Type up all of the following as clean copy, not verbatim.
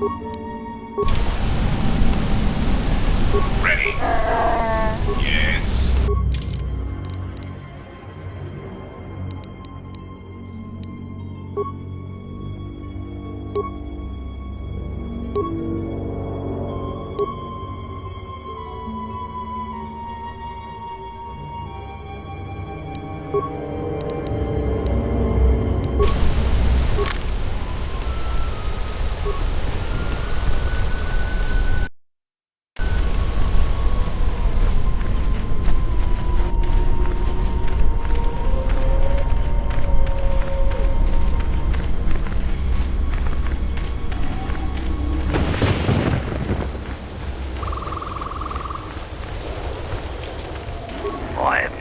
Ready? Yes. I have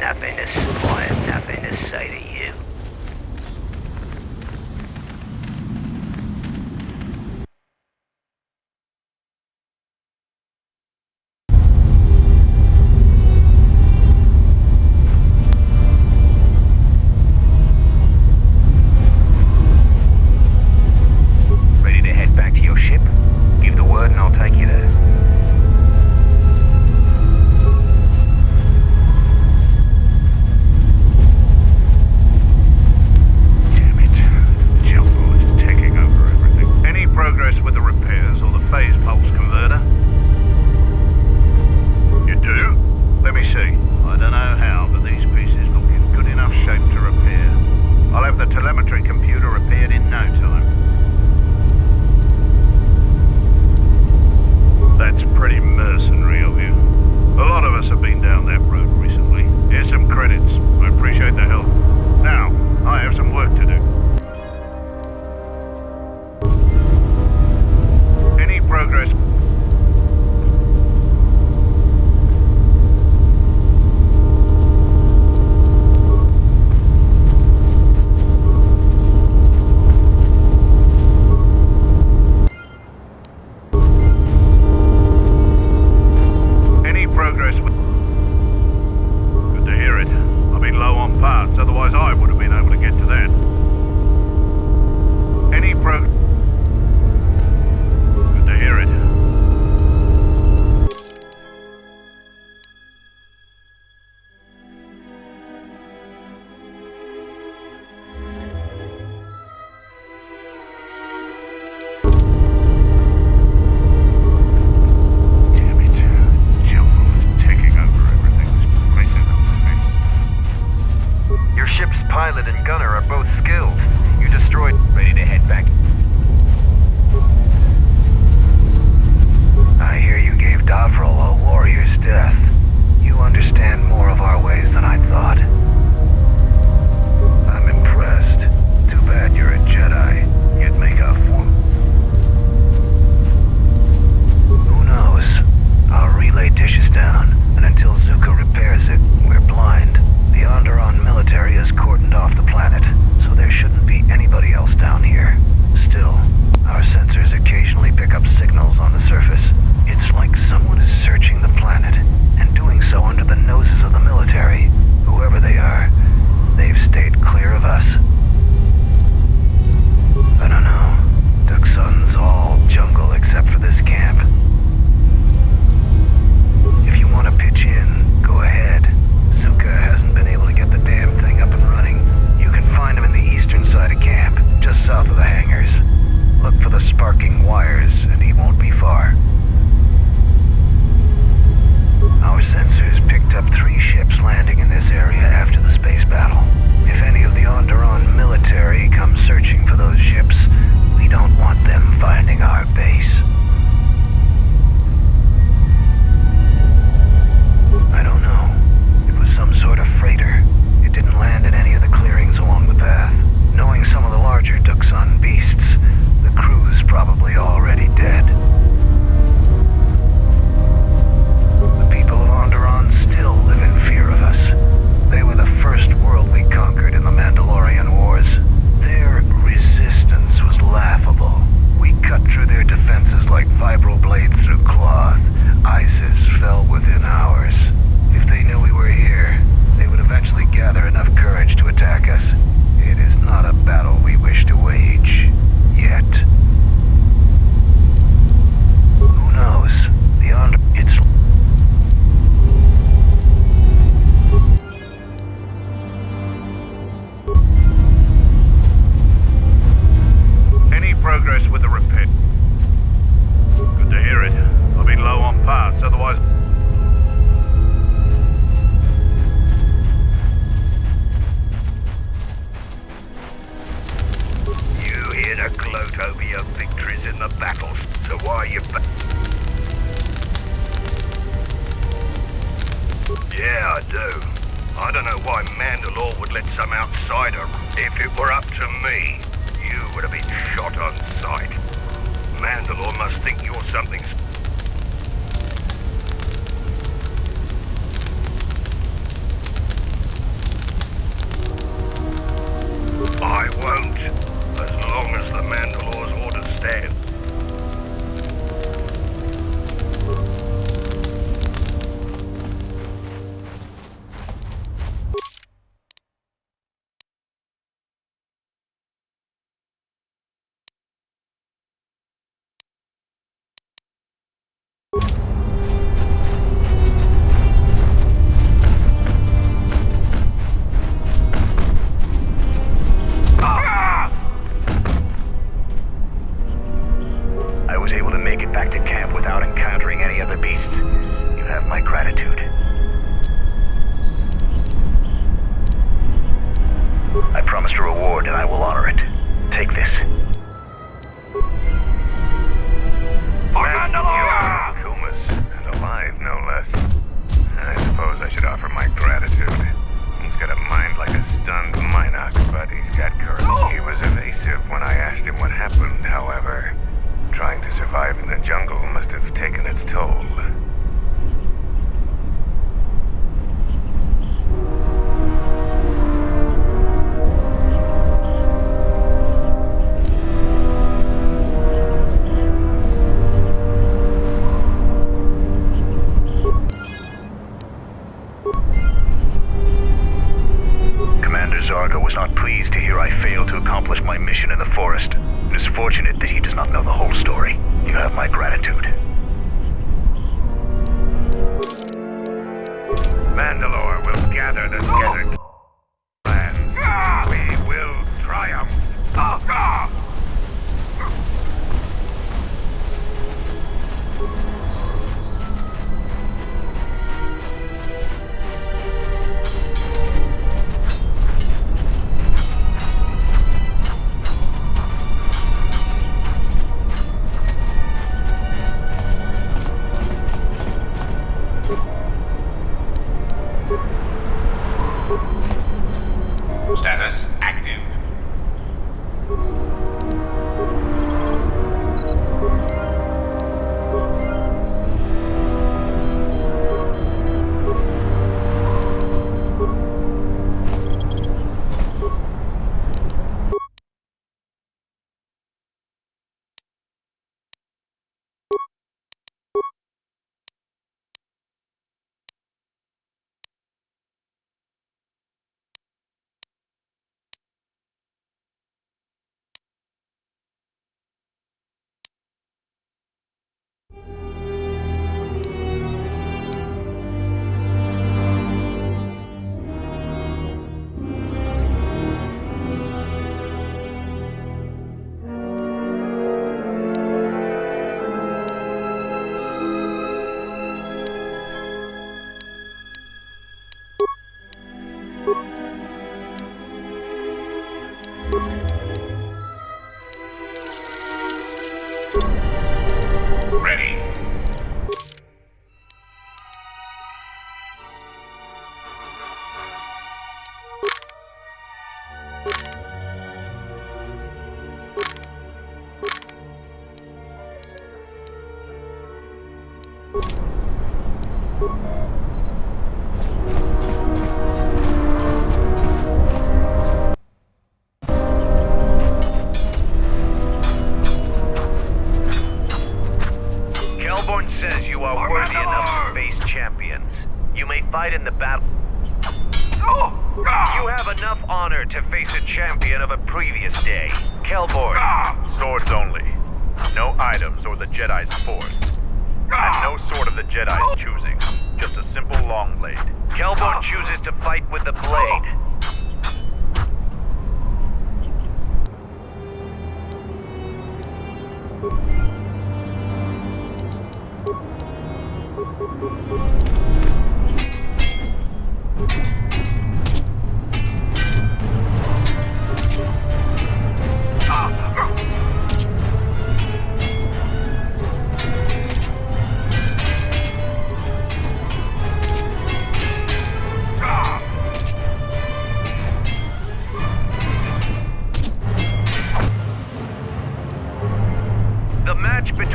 nothing to say to you. Ready to head back to your ship? Give the word and I'll take you there. With the repairs or the phase pulse converter? You do? Let me see. I don't know how, but these pieces look in good enough shape to repair. I'll have the telemetry computer repaired in no time. That's pretty mercenary of you. A lot of us have been down that road recently. Here's some credits. I appreciate the help. Now, I have some work to do. Progress. Any progress? Good to hear it. I've been low on parts, otherwise I would have been able to get to that. Any progress? Hear it. Damn it. Jungle is taking over everything. This place is unsafe. Your ship's pilot and gunner are both skilled. You destroyed... Ready to head back. I hear you gave Davril a warrior's death. You understand more of our ways than I thought. I'm impressed. Too bad you're a Jedi. You'd make a fool. Who knows? Our relay dish is down, and until Zuka repairs it, we're blind. The Onderon military has cordoned off the planet, so there shouldn't be anybody else down here. Still, our sensors occasionally pick up signals on the surface. It's like someone is searching the planet, and doing so under the noses of the military. Whoever they are, they've stayed clear of us. I don't know. Duxun's all jungle except for this camp. If you want to pitch in, go ahead. Zuka hasn't been able to get the damn thing up and running. You can find him in the eastern side of camp, just south of the hangars. Look for the sparking wires, and he won't be far. Our sensors picked up 3 ships landing in this area after the space battle. If any of the Onderon military come searching for those ships, we don't want them finding our base. I don't know. It was some sort of freighter. It didn't land in any of the clearings along the path. Knowing some of the larger Duxun beasts, the crew's probably already dead. The people of Onderon still live in fear of us. They were the first world we conquered in the Mandalorian Wars. Their resistance was laughable. We cut through their defenses like vibroblades through cloth. ISIS fell within hours. If they knew we were here, they would eventually gather enough courage to attack us. It is not a battle we wish to wage. Yet. to gloat over your victories in the battles, so why are you Yeah, I do. I don't know why Mandalore would let some outsider. If it were up to me, you would have been shot on sight. Mandalore must think you're something. I won't, as long as the Mandalore's orders stand.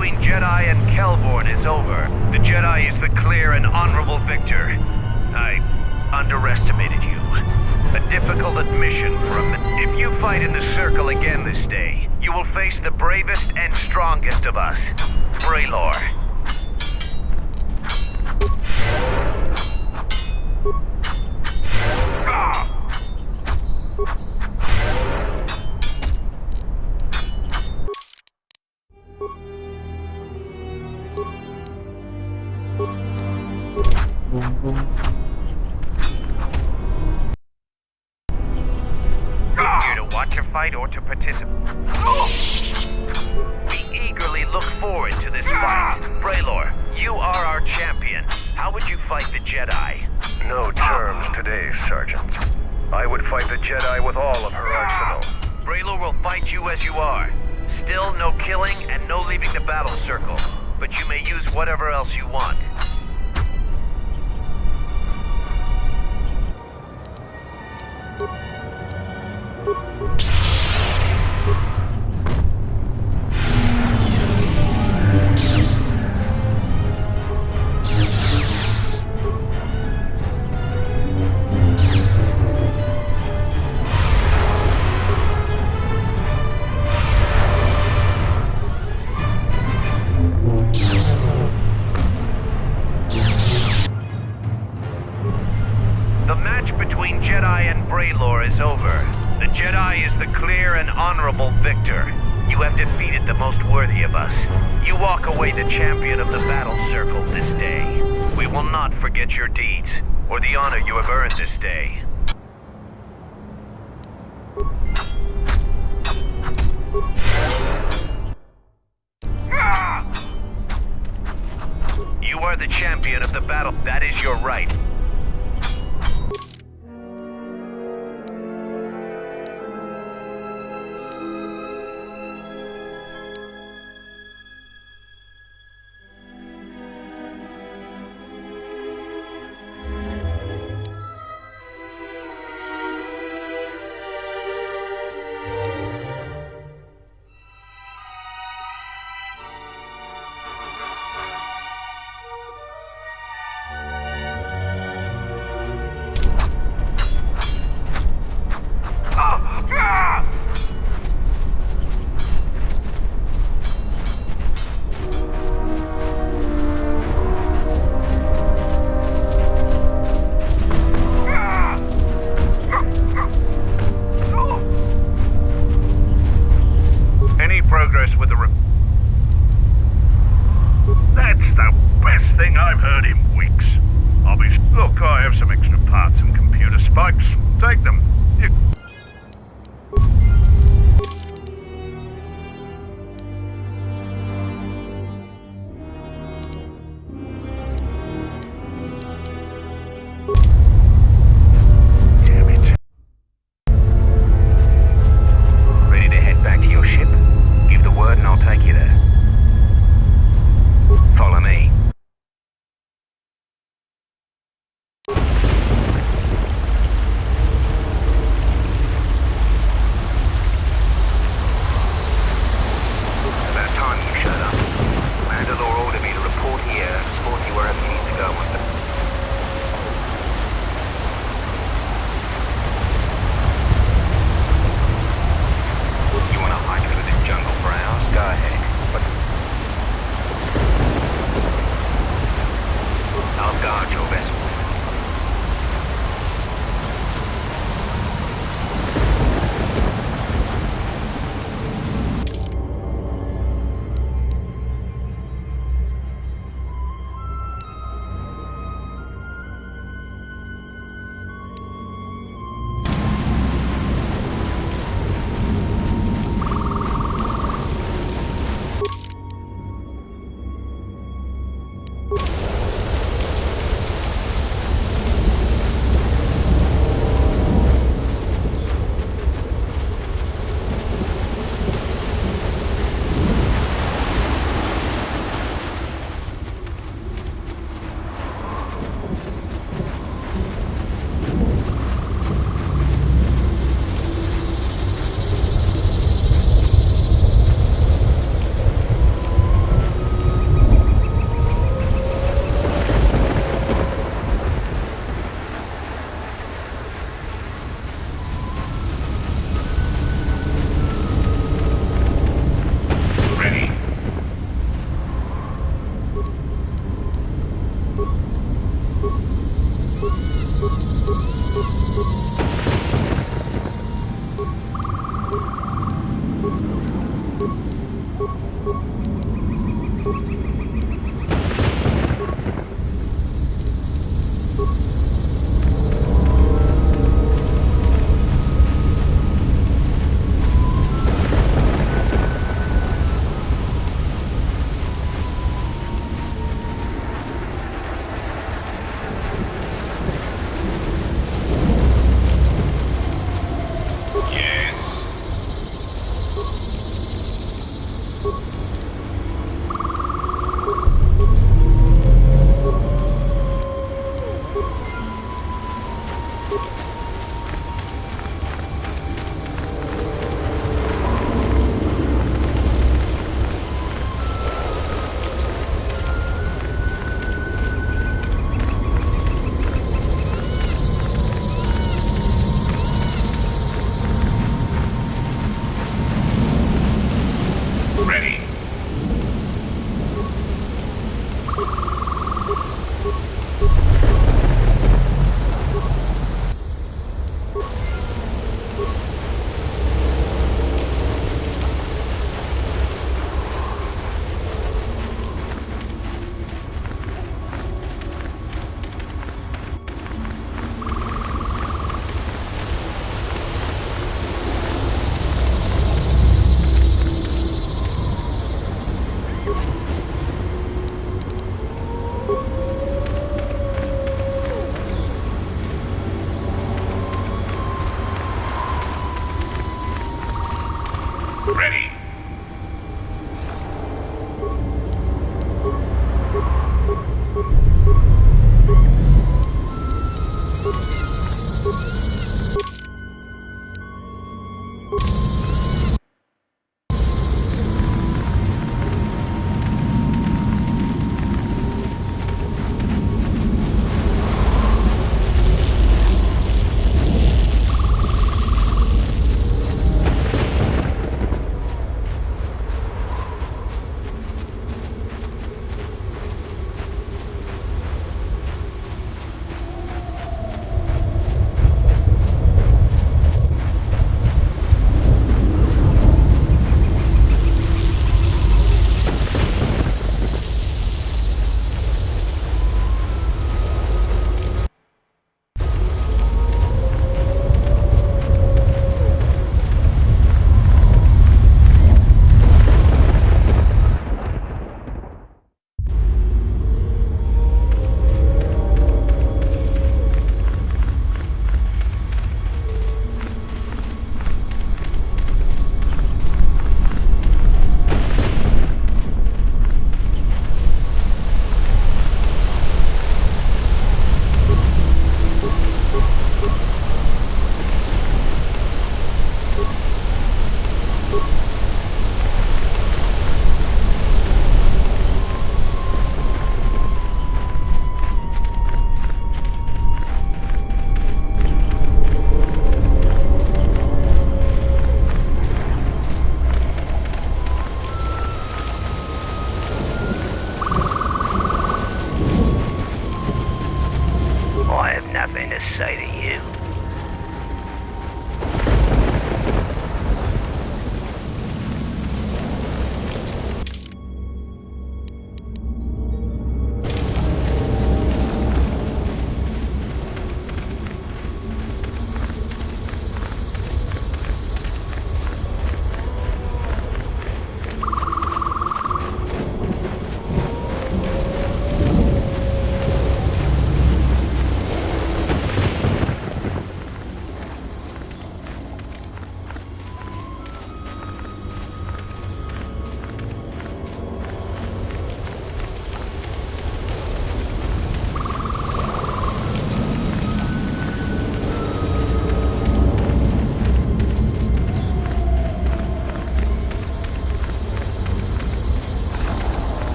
between Jedi and Kelborn is over. The Jedi is the clear and honorable victor. I underestimated you. A difficult admission for a man. If you fight in the circle again this day, you will face the bravest and strongest of us, Braylor. Here to watch a fight or to participate? We eagerly look forward to this fight. Braylor, you are our champion. How would you fight the Jedi? No terms today, Sergeant. I would fight the Jedi with all of her arsenal. Braylor will fight you as you are. Still no killing and no leaving the battle circle. But you may use whatever else you want. The match between Jedi and Braylor is over. The Jedi is the clear and honorable victor. You have defeated the most worthy of us. You walk away the champion of the battle circle this day. We will not forget your deeds, or the honor you have earned this day. You are the champion of the battle. That is your right.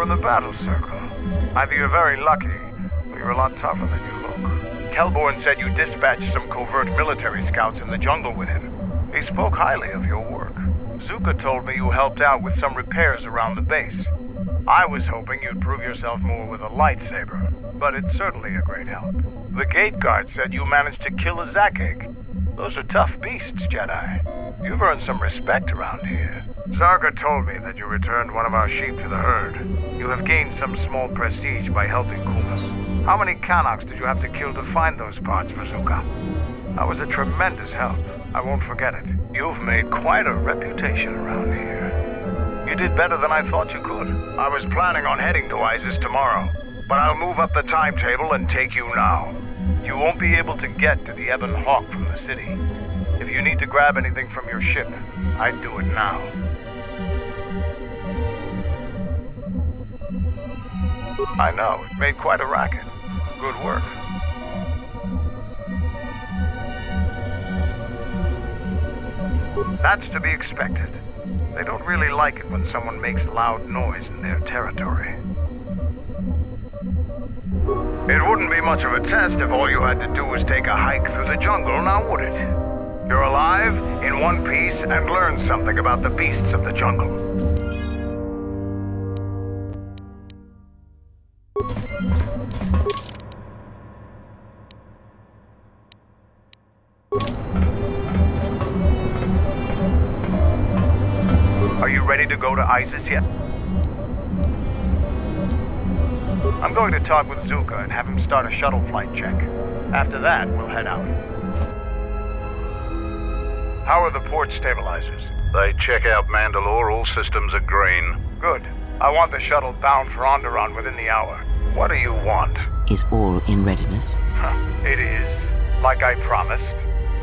In the battle circle. Either you're very lucky, or you're a lot tougher than you look. Kelborn said you dispatched some covert military scouts in the jungle with him. He spoke highly of your work. Zuka told me you helped out with some repairs around the base. I was hoping you'd prove yourself more with a lightsaber, but it's certainly a great help. The gate guard said you managed to kill a Zakig. Those are tough beasts, Jedi. You've earned some respect around here. Zarga told me that you returned one of our sheep to the herd. You have gained some small prestige by helping Kumas. How many Kanaks did you have to kill to find those parts for Zuka? That was a tremendous help. I won't forget it. You've made quite a reputation around here. You did better than I thought you could. I was planning on heading to Isis tomorrow, but I'll move up the timetable and take you now. You won't be able to get to the Ebon Hawk from the city. If you need to grab anything from your ship, I'd do it now. I know, it made quite a racket. Good work. That's to be expected. They don't really like it when someone makes loud noise in their territory. It wouldn't be much of a test if all you had to do was take a hike through the jungle, now would it? You're alive, in one piece, and learn something about the beasts of the jungle. Are you ready to go to Isis yet? I'm going to talk with Zuka and have him start a shuttle flight check. After that, we'll head out. How are the port stabilizers? They check out Mandalore, all systems are green. Good. I want the shuttle bound for Onderon within the hour. What do you want? Is all in readiness? It is. Like I promised.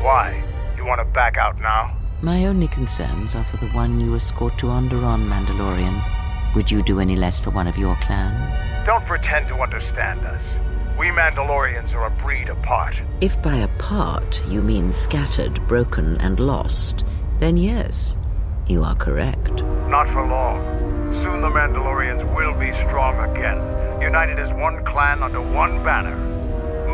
Why? You want to back out now? My only concerns are for the one you escort to Onderon, Mandalorian. Would you do any less for one of your clan? Don't pretend to understand us. We Mandalorians are a breed apart. If by apart you mean scattered, broken, and lost, then yes, you are correct. Not for long. Soon the Mandalorians will be strong again, united as one clan under one banner.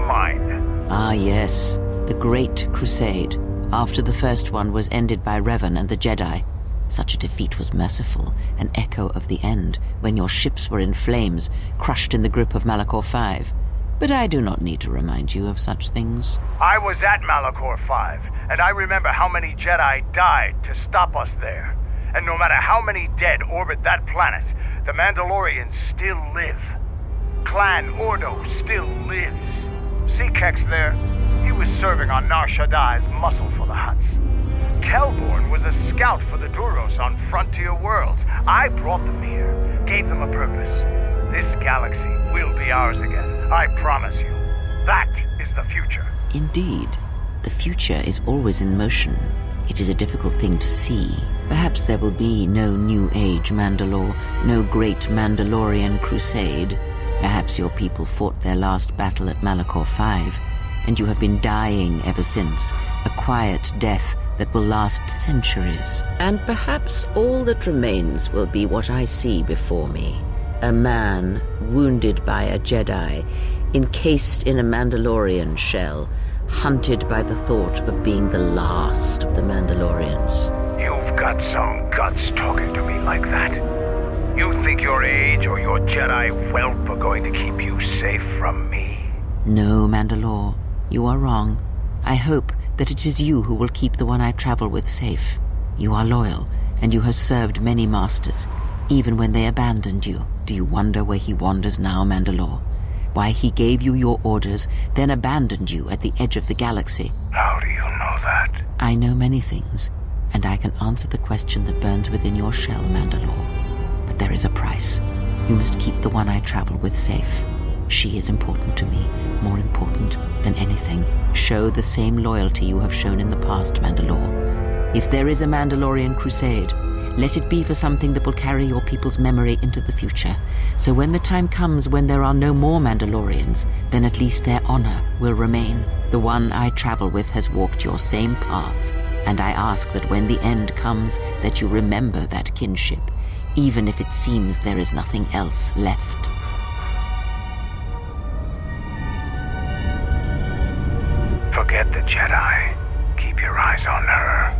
Mine. Ah yes, the Great Crusade, after the first one was ended by Revan and the Jedi. Such a defeat was merciful, an echo of the end, when your ships were in flames, crushed in the grip of Malachor V. But I do not need to remind you of such things. I was at Malachor V, and I remember how many Jedi died to stop us there. And no matter how many dead orbit that planet, the Mandalorians still live. Clan Ordo still lives. See Kex there? He was was serving on Nar Shaddai's muscle for the Hutts. Kelborn was a scout for the Duros on frontier worlds. I brought them here, gave them a purpose. This galaxy will be ours again, I promise you. That is the future. Indeed. The future is always in motion. It is a difficult thing to see. Perhaps there will be no New Age Mandalore, no great Mandalorian crusade. Perhaps your people fought their last battle at Malachor V, and you have been dying ever since, a quiet death that will last centuries. And perhaps all that remains will be what I see before me. A man wounded by a Jedi, encased in a Mandalorian shell, hunted by the thought of being the last of the Mandalorians. You've got some guts talking to me like that. You think your age or your Jedi whelp are going to keep you safe from me? No, Mandalore, you are wrong. I hope that it is you who will keep the one I travel with safe. You are loyal, and you have served many masters, even when they abandoned you. Do you wonder where he wanders now, Mandalore? Why he gave you your orders, then abandoned you at the edge of the galaxy? How do you know that? I know many things, and I can answer the question that burns within your shell, Mandalore. But there is a price. You must keep the one I travel with safe. She is important to me, more important than anything. Show the same loyalty you have shown in the past, Mandalore. If there is a Mandalorian crusade, let it be for something that will carry your people's memory into the future. So when the time comes when there are no more Mandalorians, then at least their honor will remain. The one I travel with has walked your same path, and I ask that when the end comes, that you remember that kinship, even if it seems there is nothing else left. Forget the Jedi. Keep your eyes on her.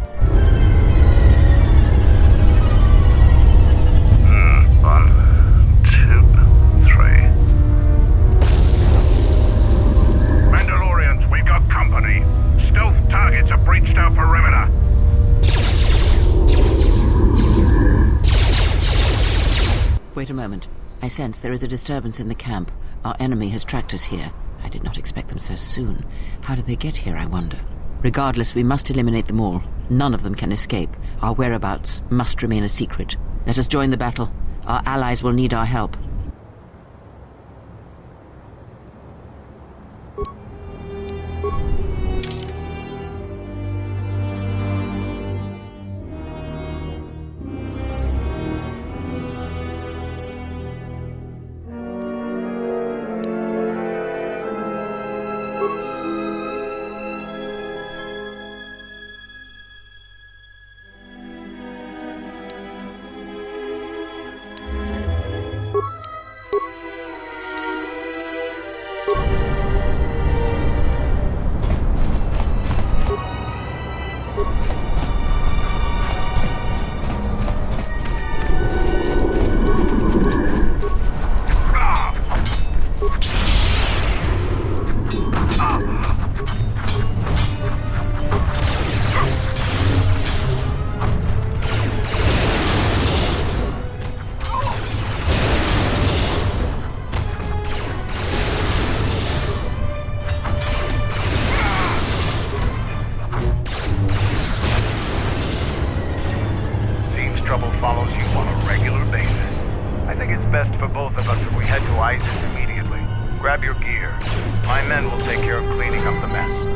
1, 2, 3. Mandalorians, we've got company. Stealth targets have breached our perimeter. Wait a moment. I sense there is a disturbance in the camp. Our enemy has tracked us here. I did not expect them so soon. How did they get here, I wonder? Regardless, we must eliminate them all. None of them can escape. Our whereabouts must remain a secret. Let us join the battle. Our allies will need our help. Grab your gear. My men will take care of cleaning up the mess.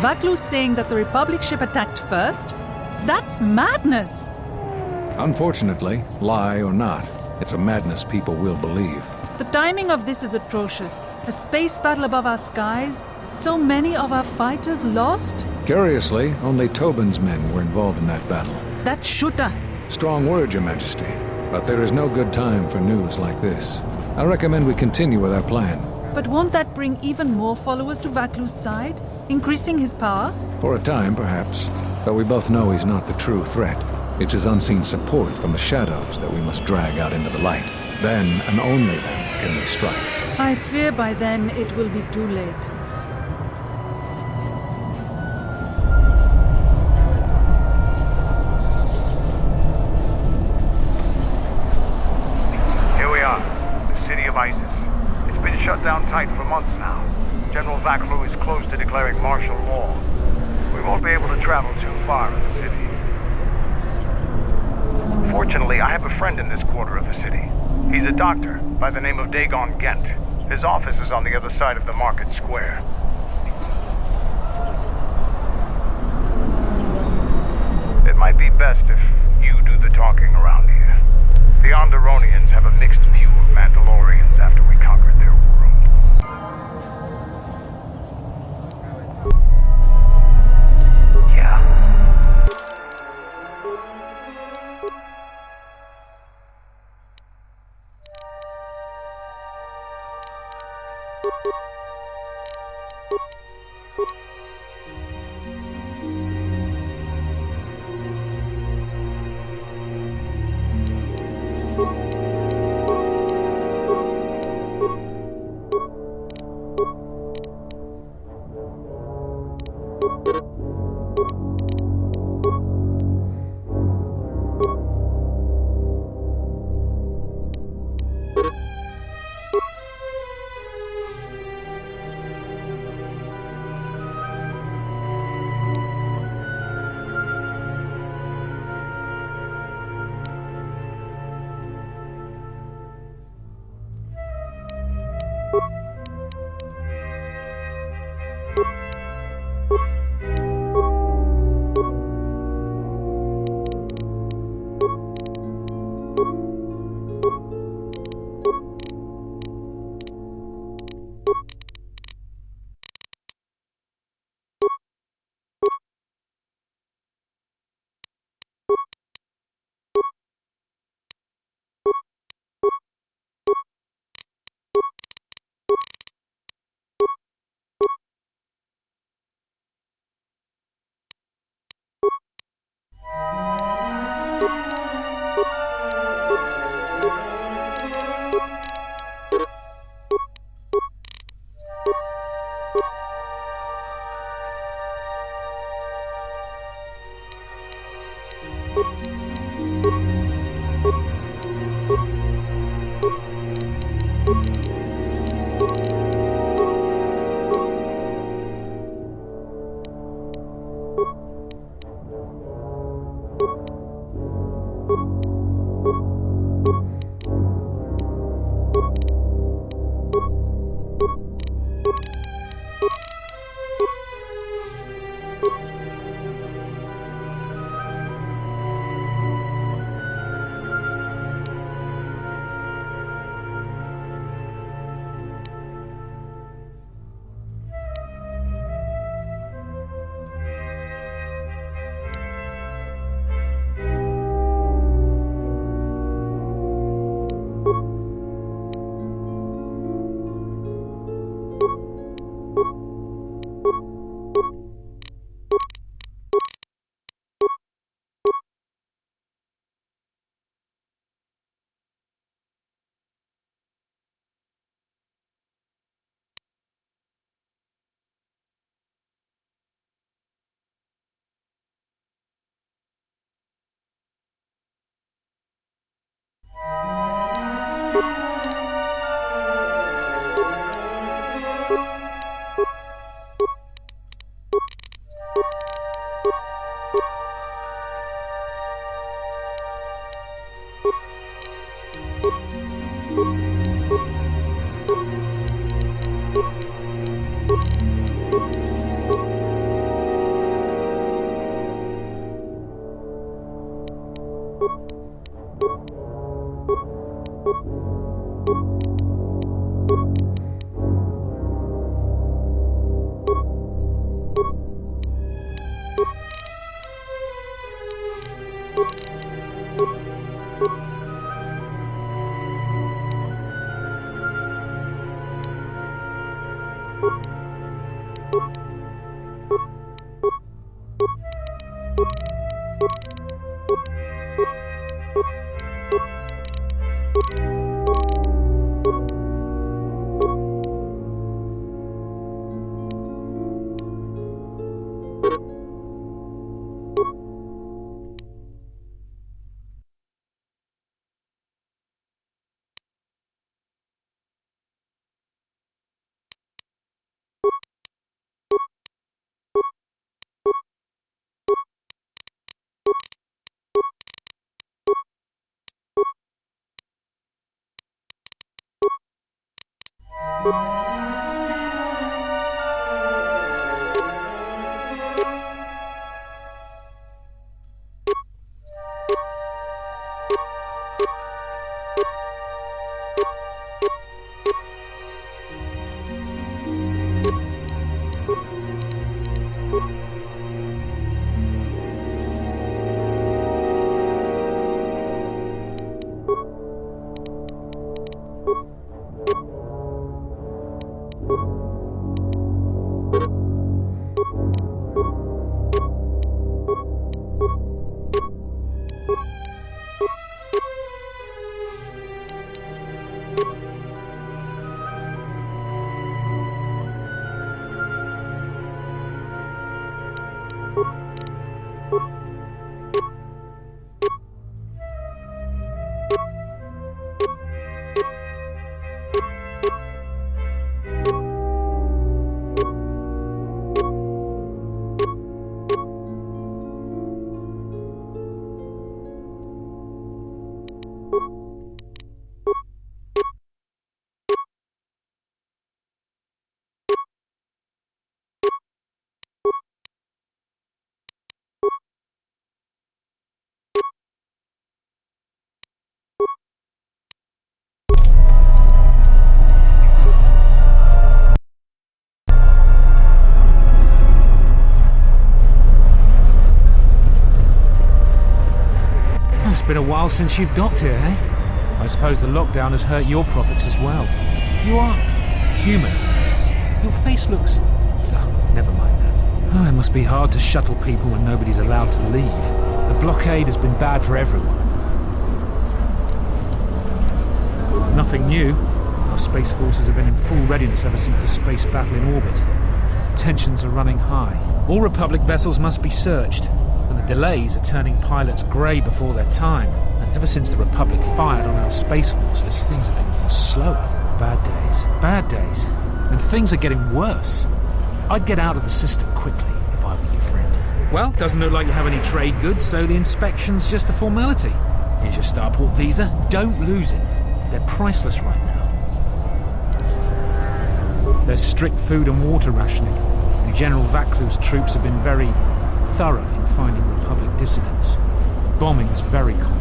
Vaklu's saying that the Republic ship attacked first? That's madness! Unfortunately, lie or not, it's a madness people will believe. The timing of this is atrocious. A space battle above our skies, so many of our fighters lost? Curiously, only Tobin's men were involved in that battle. That shooter! Strong word, Your Majesty, but there is no good time for news like this. I recommend we continue with our plan. But won't that bring even more followers to Vaklu's side, increasing his power? For a time, perhaps, but we both know he's not the true threat. It's his unseen support from the shadows that we must drag out into the light. Then, and only then, can we strike. I fear by then it will be too late. Here we are, the city of Isis. It's been shut down tight for months now. General Vaklu is close to declaring martial law. We won't be able to travel too far in the city. Fortunately, I have a friend in this quarter of the city. He's a doctor by the name of Dagon Gent. His office is on the other side of the market square. It might be best if you do the talking around here. The Onderonians have a mixed view of Mandalorians after we conquered their world. Yeah. It's been a while since you've docked here, eh? I suppose the lockdown has hurt your profits as well. You are human. Your face looks... Oh, never mind that. Oh, it must be hard to shuttle people when nobody's allowed to leave. The blockade has been bad for everyone. Nothing new. Our space forces have been in full readiness ever since the space battle in orbit. Tensions are running high. All Republic vessels must be searched, and the delays are turning pilots grey before their time. And ever since the Republic fired on our space forces, things have been even slower. Bad days. And things are getting worse. I'd get out of the system quickly if I were your friend. Well, doesn't look like you have any trade goods, so the inspection's just a formality. Here's your starport visa. Don't lose it. They're priceless right now. There's strict food and water rationing, and General Vaklu's troops have been very thorough in finding Republic dissidents. Bombing's very common.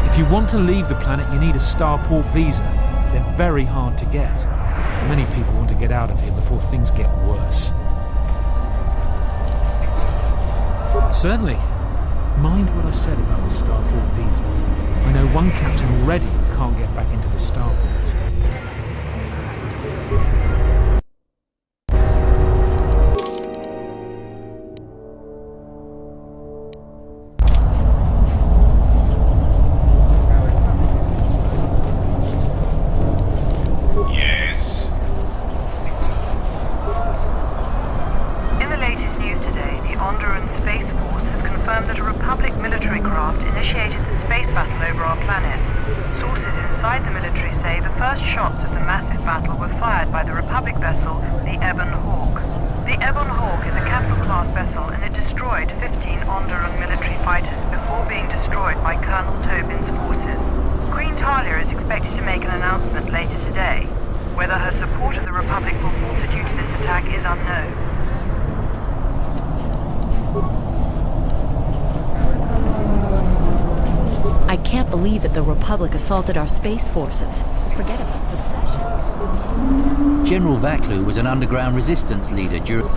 If you want to leave the planet, you need a starport visa. They're very hard to get. Many people want to get out of here before things get worse. Certainly. Mind what I said about the starport visa. I know one captain already who can't get back into the starport. Assaulted our space forces. Forget about secession. General Vaklu was an underground resistance leader during...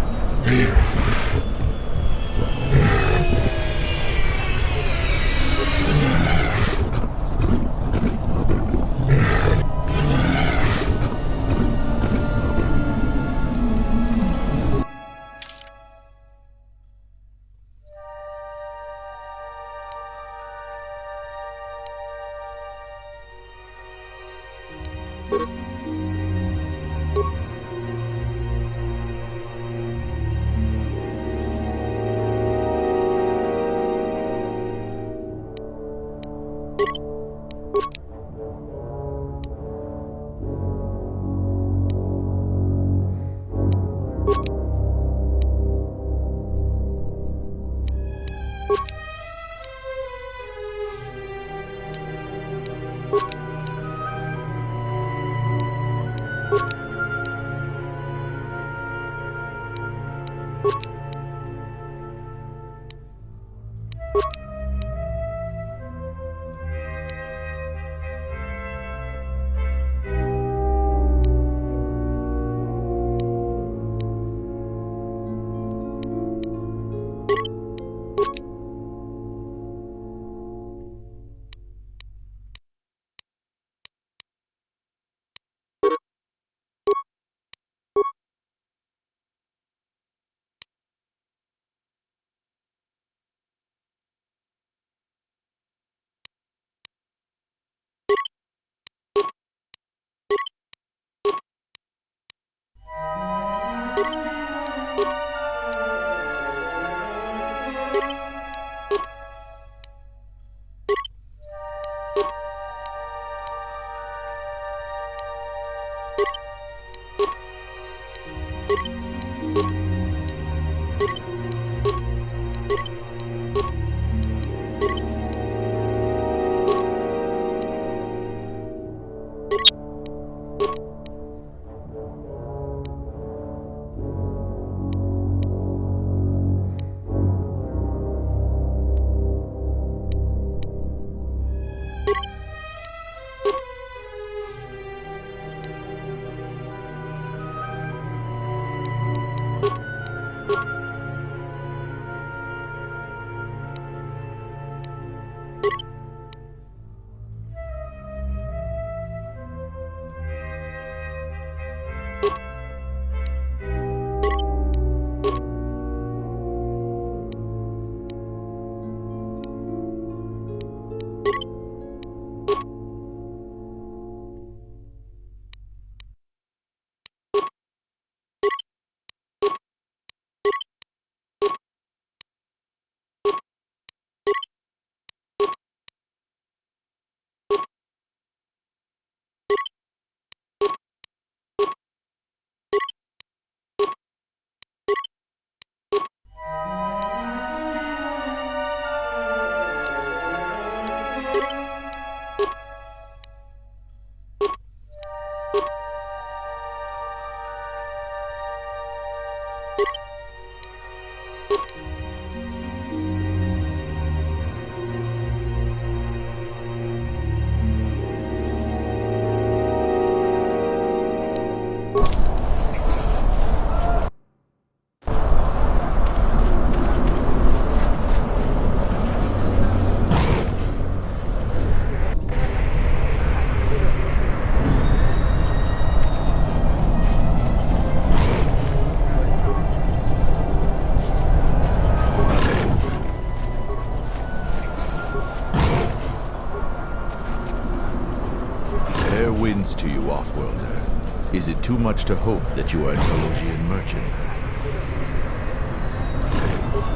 winds to you, Offworlder. Is it too much to hope that you are a Telosian merchant?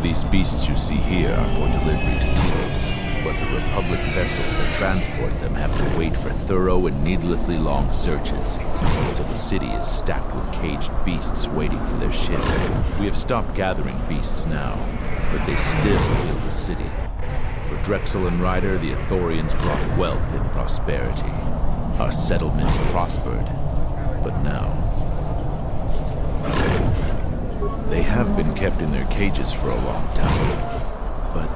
These beasts you see here are for delivery to Telos, but the Republic vessels that transport them have to wait for thorough and needlessly long searches, so the city is stacked with caged beasts waiting for their ships. We have stopped gathering beasts now, but they still fill the city. For Drexel and Ryder, the Ithorians brought wealth and prosperity. Our settlements prospered, but now they have been kept in their cages for a long time, but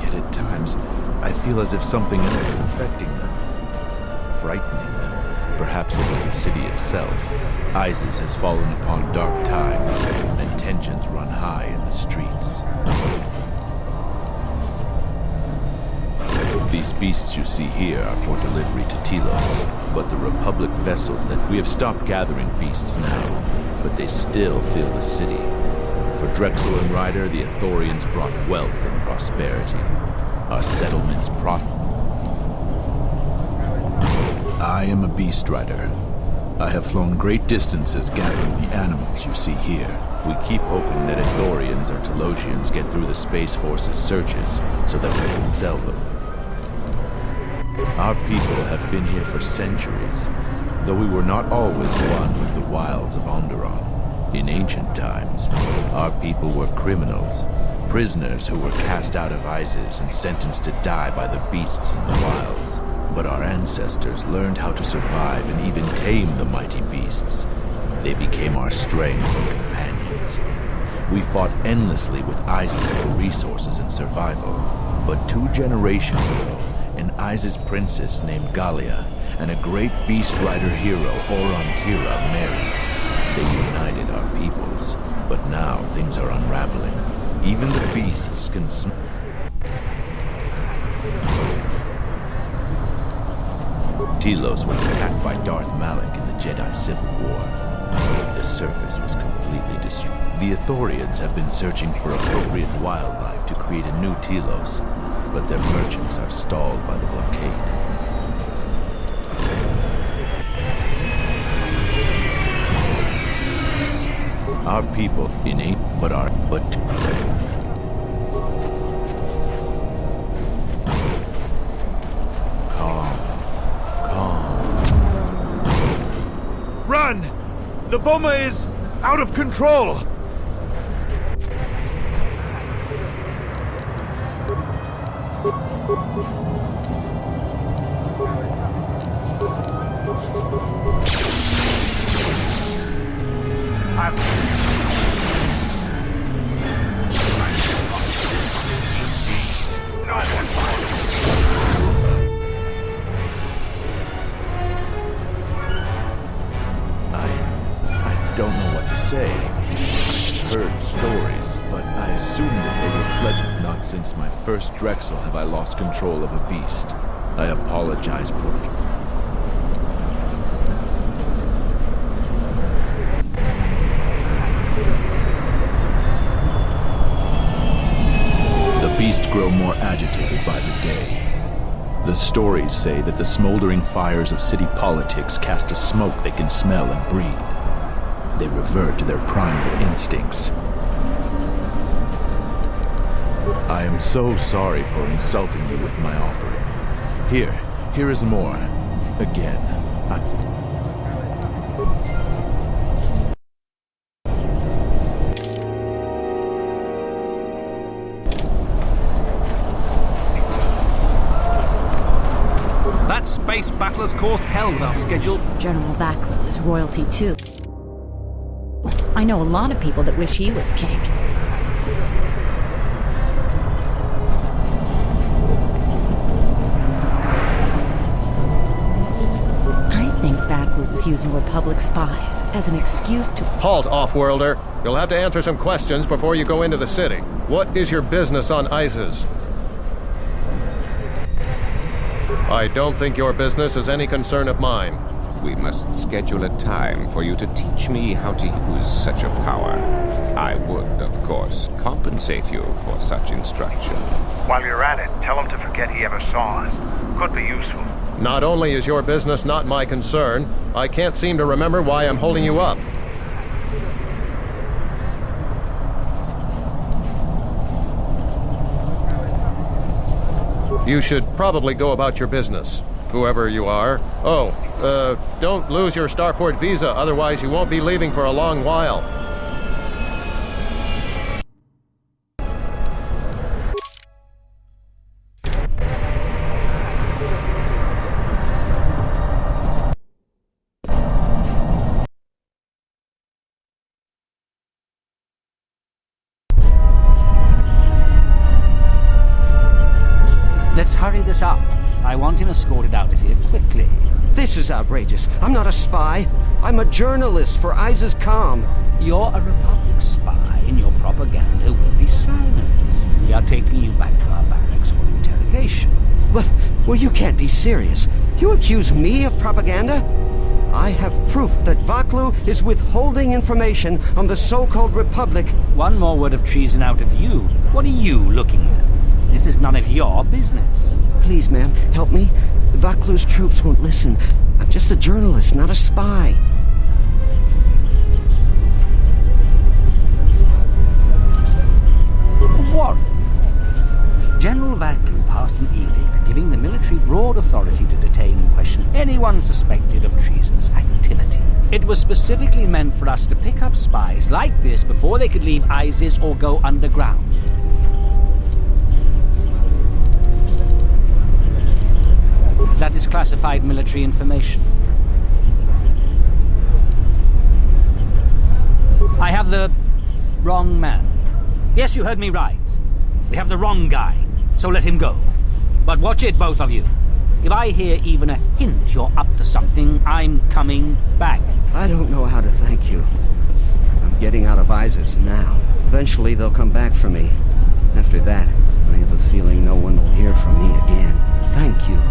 yet at times I feel as if something else is affecting them, frightening them. Perhaps it is the city itself. Isis has fallen upon dark times, and tensions run high in the streets. These beasts you see here are for delivery to Telos, but the Republic vessels that we have stopped gathering beasts now, but they still fill the city. For Drexel and Ryder, the Ithorians brought wealth and prosperity. Our settlements I am a beast rider. I have flown great distances gathering the animals you see here. We keep hoping that Ithorians or Telosians get through the Space Force's searches so that we can sell them. Our people have been here for centuries, though we were not always one with the wilds of Onderon. In ancient times, our people were criminals, prisoners who were cast out of Isis and sentenced to die by the beasts in the wilds. But our ancestors learned how to survive and even tame the mighty beasts. They became our strength and companions. We fought endlessly with Isis for resources and survival. But 2 generations ago, an Isis princess named Gallia and a great beast rider hero, Oron Kira, married. They united our peoples, but now things are unraveling. Even the beasts can Telos was attacked by Darth Malak in the Jedi Civil War. The surface was completely destroyed. The Ithorians have been searching for appropriate wildlife to create a new Telos, but their merchants are stalled by the blockade. innate, but calm. Run! The bomber is out of control! I don't know what to say. I've heard stories, but I assumed that they were fledgling. Not since my first Drexel have I lost control of a beast. I apologize profusely. The beasts grow more agitated by the day. The stories say that the smoldering fires of city politics cast a smoke they can smell and breathe. They revert to their primal instincts. I am so sorry for insulting you with my offering. Here is more. Again, That space battler's caused hell with our schedule. General Vaklu is royalty too. I know a lot of people that wish he was king. I think Vaklu is using Republic spies as an excuse to— Halt, off-worlder. You'll have to answer some questions before you go into the city. What is your business on Isis? I don't think your business is any concern of mine. We must schedule a time for you to teach me how to use such a power. I would, of course, compensate you for such instruction. While you're at it, tell him to forget he ever saw us. Could be useful. Not only is your business not my concern, I can't seem to remember why I'm holding you up. You should probably go about your business, whoever you are. Oh, don't lose your starport visa, otherwise you won't be leaving for a long while. Let's hurry this up. I want him escorted out of here quickly. This is outrageous. I'm not a spy. I'm a journalist for Isis Com. You're a Republic spy, and your propaganda will be silenced. We are taking you back to our barracks for interrogation. But, well, you can't be serious. You accuse me of propaganda? I have proof that Vaklu is withholding information on the so-called Republic. One more word of treason out of you. What are you looking at? This is none of your business. Please, ma'am, help me. Vaklu's troops won't listen. I'm just a journalist, not a spy. Warrant. General Vaklu passed an edict giving the military broad authority to detain and question anyone suspected of treasonous activity. It was specifically meant for us to pick up spies like this before they could leave Isis or go underground. That is classified military information. I have the wrong man. Yes, you heard me right. We have the wrong guy, so let him go. But watch it, both of you. If I hear even a hint you're up to something, I'm coming back. I don't know how to thank you. I'm getting out of Isis now. Eventually they'll come back for me. After that, I have a feeling no one will hear from me again. Thank you.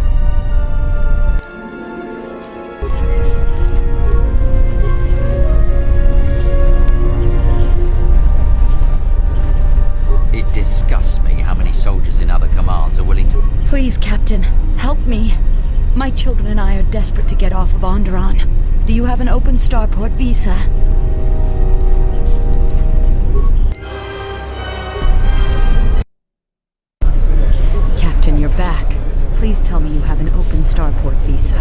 It disgusts me how many soldiers in other commands are willing to— Please, Captain, help me. My children and I are desperate to get off of Onderon. Do you have an open starport visa? Please tell me you have an open starport visa.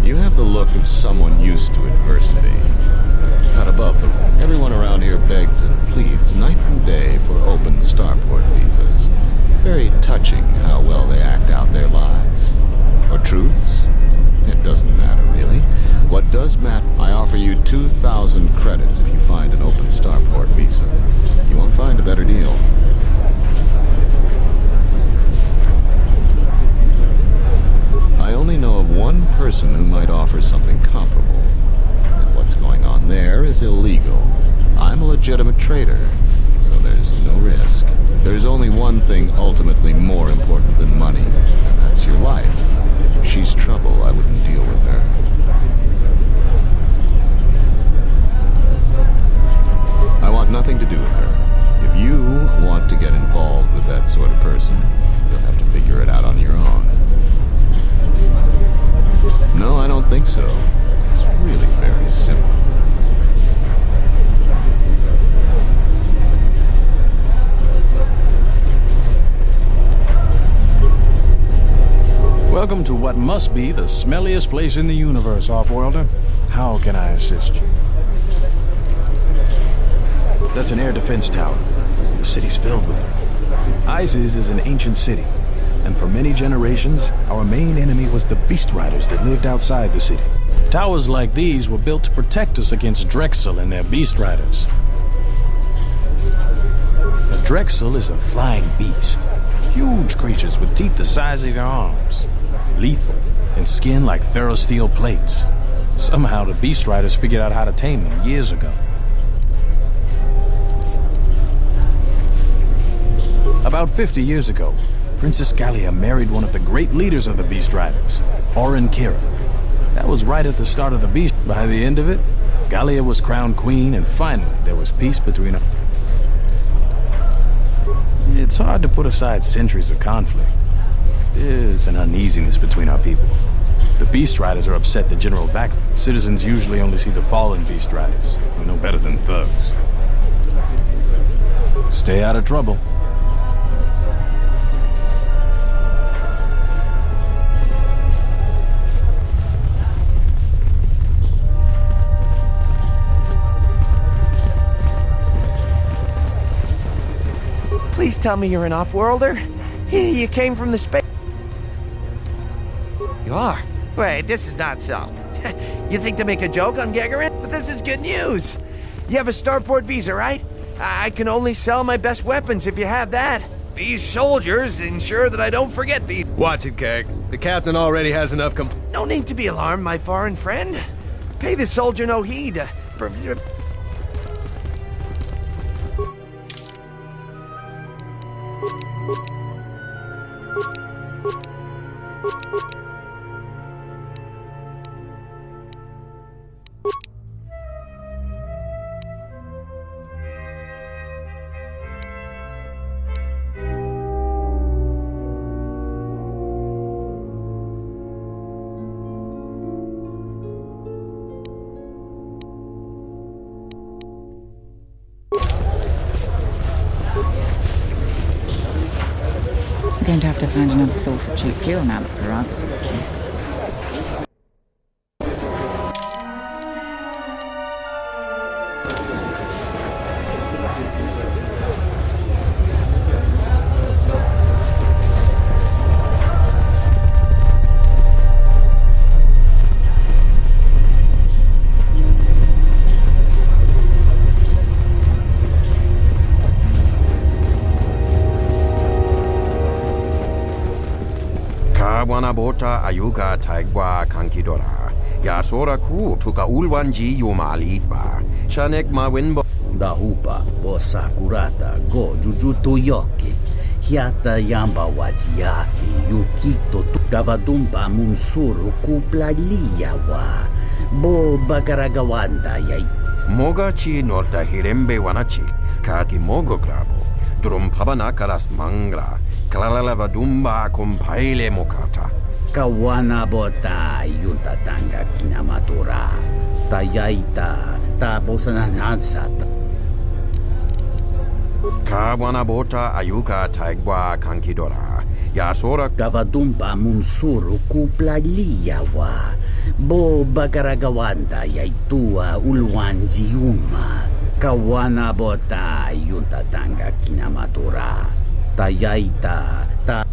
You have the look of someone used to adversity. Cut above them. Everyone around here begs and pleads night and day for open starport visas. Very touching how well they act out their lives. Or truths? It doesn't matter, really. What does matter, I offer you 2,000 credits if you find an open starport visa. You won't find a better deal. I only know of one person who might offer something comparable. And what's going on there is illegal. I'm a legitimate trader, so there's no risk. There's only one thing ultimately more important than money, and that's your life. If she's trouble, I wouldn't deal with her. I want nothing to do with her. If you want to get involved with that sort of person, you'll have to figure it out on your own. No, I don't think so. It's really very simple. Welcome to what must be the smelliest place in the universe, Off-Worlder. How can I assist you? That's an air defense tower. The city's filled with them. Isis is an ancient city, and for many generations, our main enemy was the Beast Riders that lived outside the city. Towers like these were built to protect us against Drexel and their Beast Riders. A Drexel is a flying beast. Huge creatures with teeth the size of your arms. Lethal, and skin like ferrosteel plates. Somehow the Beast Riders figured out how to tame them years ago. About 50 years ago, Princess Gallia married one of the great leaders of the Beast Riders, Orin Kira. That was right at the start of the Beast. By the end of it, Gallia was crowned queen, and finally there was peace between them. It's hard to put aside centuries of conflict. There's an uneasiness between our people. The Beast Riders are upset that General Vac. Citizens usually only see the fallen Beast Riders, who know better than thugs. Stay out of trouble. Please tell me you're an off-worlder? You came from the space... You are? Wait, this is not so. You think to make a joke on Gagarin? But this is good news! You have a starport visa, right? I can only sell my best weapons if you have that. These soldiers ensure that I don't forget these... Watch it, Keg. The captain already has enough No need to be alarmed, my foreign friend. Pay the soldier no heed. We're going to have to find another source of cheap fuel now that Paragus is gone. Bota ayuga taigwa kankidora. Yasora ku tuka ulwanji yumalithba. Shanek ma winbo. Da hupa bosa kurata go jujuto yoki. Hiata yamba wajiaki yukito tukavadumpa munsuru kuplaliyawa. Bo bagaragawanda yai. Mogachi norta hirembe wanachi. Kati mogo grabo. Drum pabanakaras mangra. Kalalavadumba compaile mokata. Kawana bota yuntatanga kinamatura. Tayaita, Tabosananansata. Kawanabota Ayuka Taigwa Kankidora. Yasora Kavadumpa Munsuru Kupla Liyawa. Bo Bagaragawanda Yaitua Ulwanjiuma. Kawanabota Yuntatanga Kinamatura. Tayaita, Ta.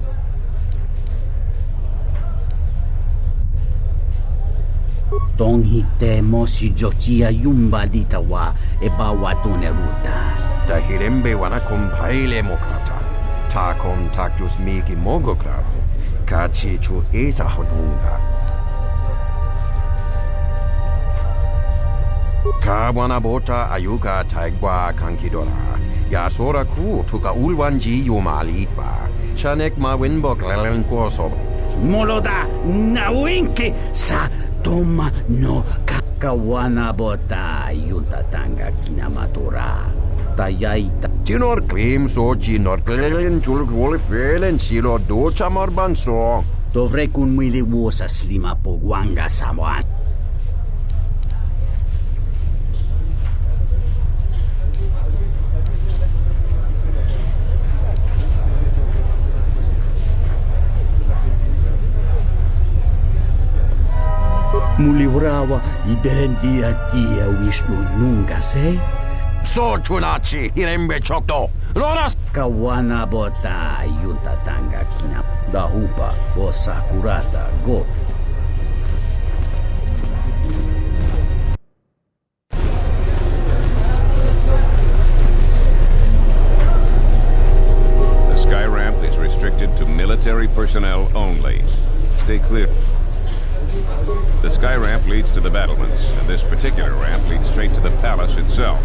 Tonghite Mosi Jochia Yumba Ditawa Ebawatune Ruta. Tahirembe Wanakum Paile Mokata. Takom Taktus Miki Mogokrab. Kachi Chu Esa Hodunga. Kawanabota Ayuka Taigwa Kankidora. Yasora Ku Tuka Ulwanji Yumalitwa. Shanek Ma Winbok Lelen Korso. Moloda Nawinki Sa Toma no Kawanabota Yuntatanga Kinamatura. Tayaita. Tinor Krim so Chinor Klelen Chulkwole Felen Silo Docha Marbanso. Dovrei kun mwili wosa slima po Gwanga Samoan. Muliwrawa iberendia tia Vishnu nunga se? So Chunachi Hirembe Chokto. Loras Kawanabota Yuntatanga Kina. Dahupa Bosakurata Go. The sky ramp is restricted to military personnel only. Stay clear. The sky ramp leads to the battlements, and this particular ramp leads straight to the palace itself.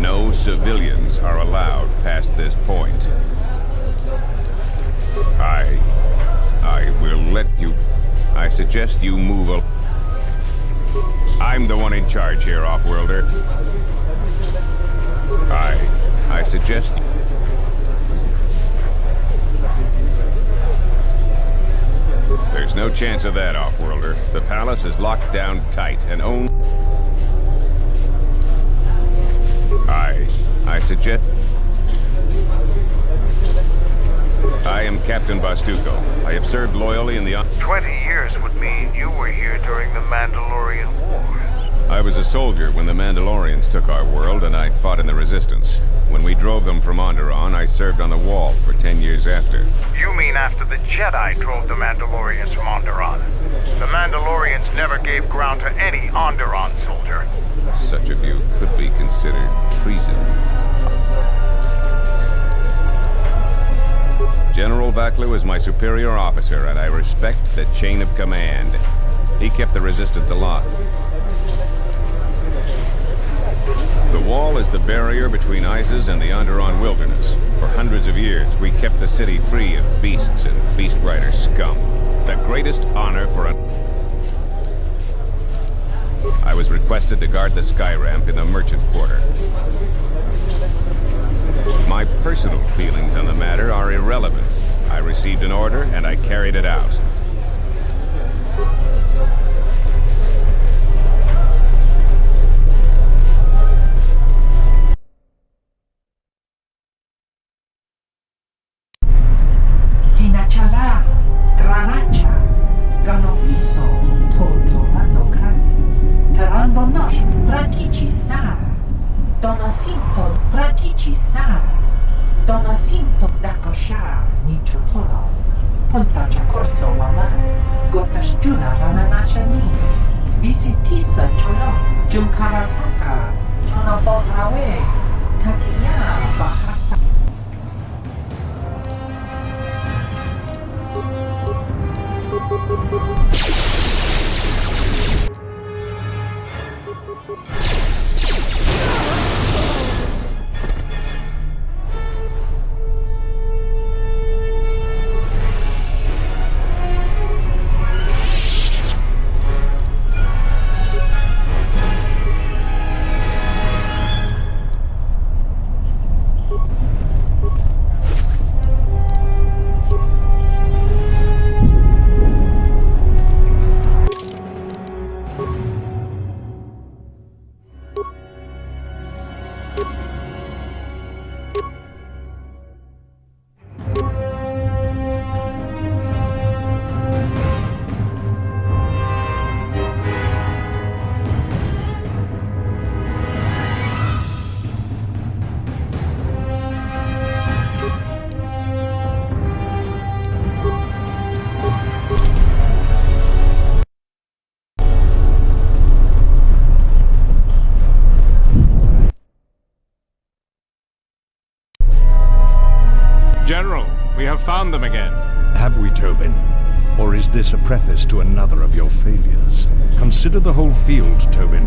No civilians are allowed past this point. I will let you... I suggest you move I'm the one in charge here, Offworlder. I suggest... There's no chance of that, Offworlder. The palace is locked down tight, and only... I suggest... I am Captain Bastuco. I have served loyally in the... 20 years would mean you were here during the Mandalorian War. I was a soldier when the Mandalorians took our world, and I fought in the Resistance. When we drove them from Onderon, I served on the Wall for 10 years after. You mean after the Jedi drove the Mandalorians from Onderon? The Mandalorians never gave ground to any Onderon soldier. Such of you could be considered treason. General Vaklu is my superior officer, and I respect the chain of command. He kept the Resistance alive. The Wall is the barrier between Isis and the Onderon wilderness. For hundreds of years, we kept the city free of beasts and beast rider scum. The greatest honor for I was requested to guard the sky ramp in the merchant quarter. My personal feelings on the matter are irrelevant. I received an order, and I carried it out. Tinachara, Granacha, Ganopiso, Totolando Crani, Terando Nosh, Rakichi Sa, Donacinto, Rakichi Sa, Donacinto Dakosha, Nichotono, Ponta Jacorzo Wama, Gotashjuna Rananacha Ni, Visitisa Cholo, Jumkarapaka, Chonoborawe, Takiya Bahasa. have found them again. Have we, Tobin? Or is this a preface to another of your failures? Consider the whole field, Tobin.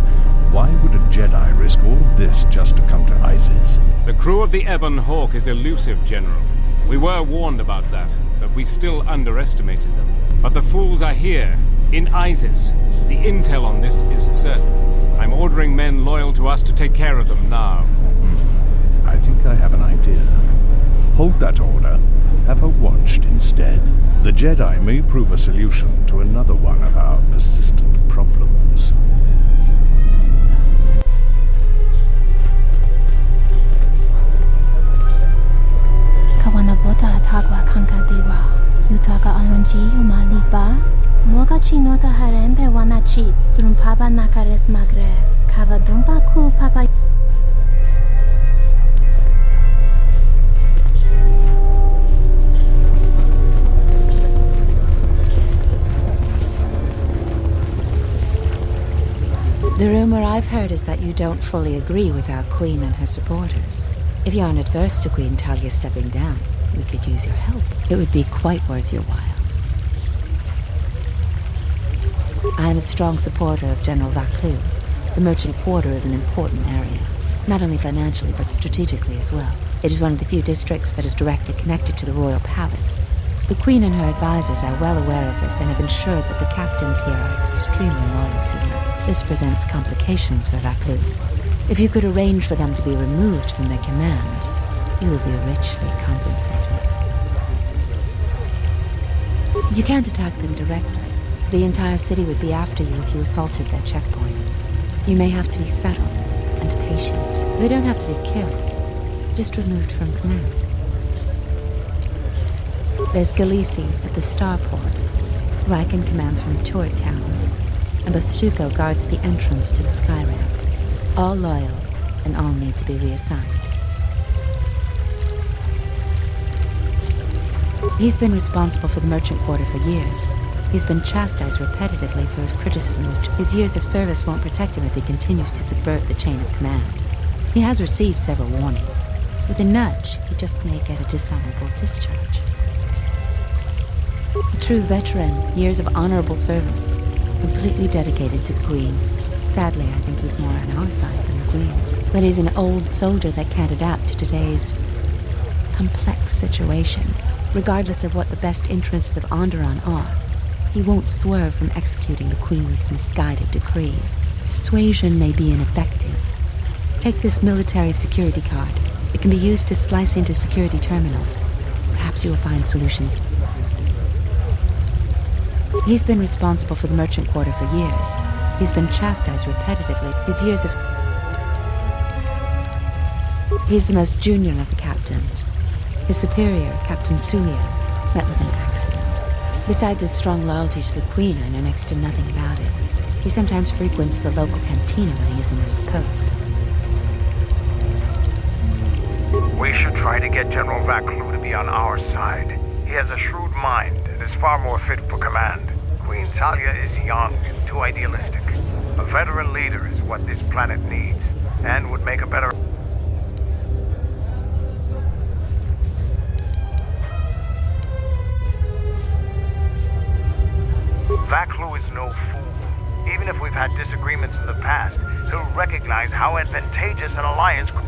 Why would a Jedi risk all of this just to come to Isis? The crew of the Ebon Hawk is elusive, General. We were warned about that, but we still underestimated them. But the fools are here, in Isis. The intel on this is certain. I'm ordering men loyal to us to take care of them now. I think I have an idea. Hold that order. Have her watched instead. The Jedi may prove a solution to another one of our persistent problems. Kawanabota atagwa kankadiwa. Yutaka alwanji umaliba. Moga chinota harempe wanachi. Drumpaba nakares magre. Kava drumpa ku papa. The rumor I've heard is that you don't fully agree with our Queen and her supporters. If you aren't adverse to Queen Talia stepping down, we could use your help. It would be quite worth your while. I am a strong supporter of General Vaklu. The merchant quarter is an important area, not only financially but strategically as well. It is one of the few districts that is directly connected to the royal palace. The Queen and her advisors are well aware of this and have ensured that the captains here are extremely loyal to her. This presents complications for Vaklu. If you could arrange for them to be removed from their command, you will be richly compensated. You can't attack them directly. The entire city would be after you if you assaulted their checkpoints. You may have to be subtle and patient. They don't have to be killed, just removed from command. There's Galisi at the starport. Riken commands from the turret tower, and Bastuco guards the entrance to the sky ramp. All loyal, and all need to be reassigned. He's been responsible for the merchant quarter for years. He's been chastised repetitively for his criticism of his years of service won't protect him if he continues to subvert the chain of command. He has received several warnings. With a nudge, he just may get a dishonorable discharge. A true veteran, years of honorable service, completely dedicated to the Queen. Sadly, I think he's more on our side than the Queen's. But he's an old soldier that can't adapt to today's complex situation. Regardless of what the best interests of Onderon are, he won't swerve from executing the Queen's misguided decrees. Persuasion may be ineffective. Take this military security card. It can be used to slice into security terminals. Perhaps you'll find solutions. He's been responsible for the merchant quarter for years. He's been chastised repetitively. His years of... He's the most junior of the captains. His superior, Captain Sulia, met with an accident. Besides his strong loyalty to the Queen, I know next to nothing about it. He sometimes frequents the local cantina when he isn't at his post. We should try to get General Vaklu to be on our side. He has a shrewd mind and is far more fit for command. Queen Talia is young and too idealistic. A veteran leader is what this planet needs, and would make a better... Vaklu is no fool. Even if we've had disagreements in the past, he'll recognize how advantageous an alliance could...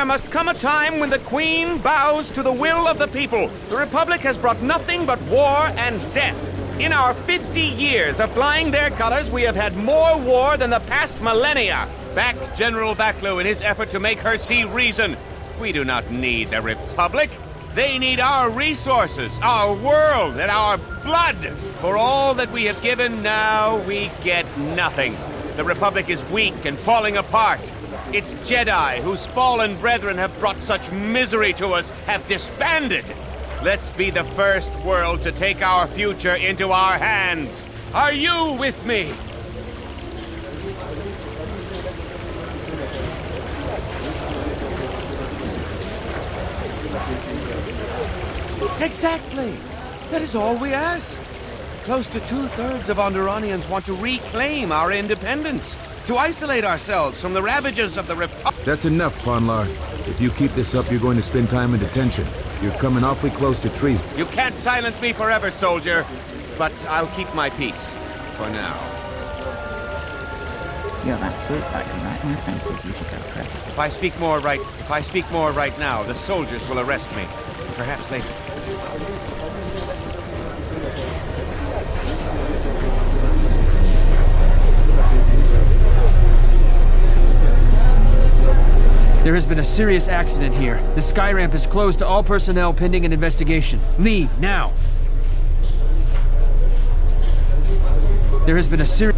must come a time when the Queen bows to the will of the people. The Republic has brought nothing but war and death. In our 50 years of flying their colors, we have had more war than the past millennia. Back General Vaklu in his effort to make her see reason. We do not need the Republic. They need our resources, our world, and our blood. For all that we have given, now we get nothing. The Republic is weak and falling apart. Its Jedi, whose fallen brethren have brought such misery to us, have disbanded. Let's be the first world to take our future into our hands. Are you with me? Exactly. That is all we ask. Close to 2/3 of Onderonians want to reclaim our independence, to isolate ourselves from the ravages of the Republic. That's enough, Ponlar. If you keep this up, you're going to spend time in detention. You're coming awfully close to treason. You can't silence me forever, soldier. But I'll keep my peace. For now. You're that sweet bugger, right? My friend says you should go first. If I speak more right now, the soldiers will arrest me. Perhaps later. There has been a serious accident here. The sky ramp is closed to all personnel pending an investigation. Leave, now! There has been a serious...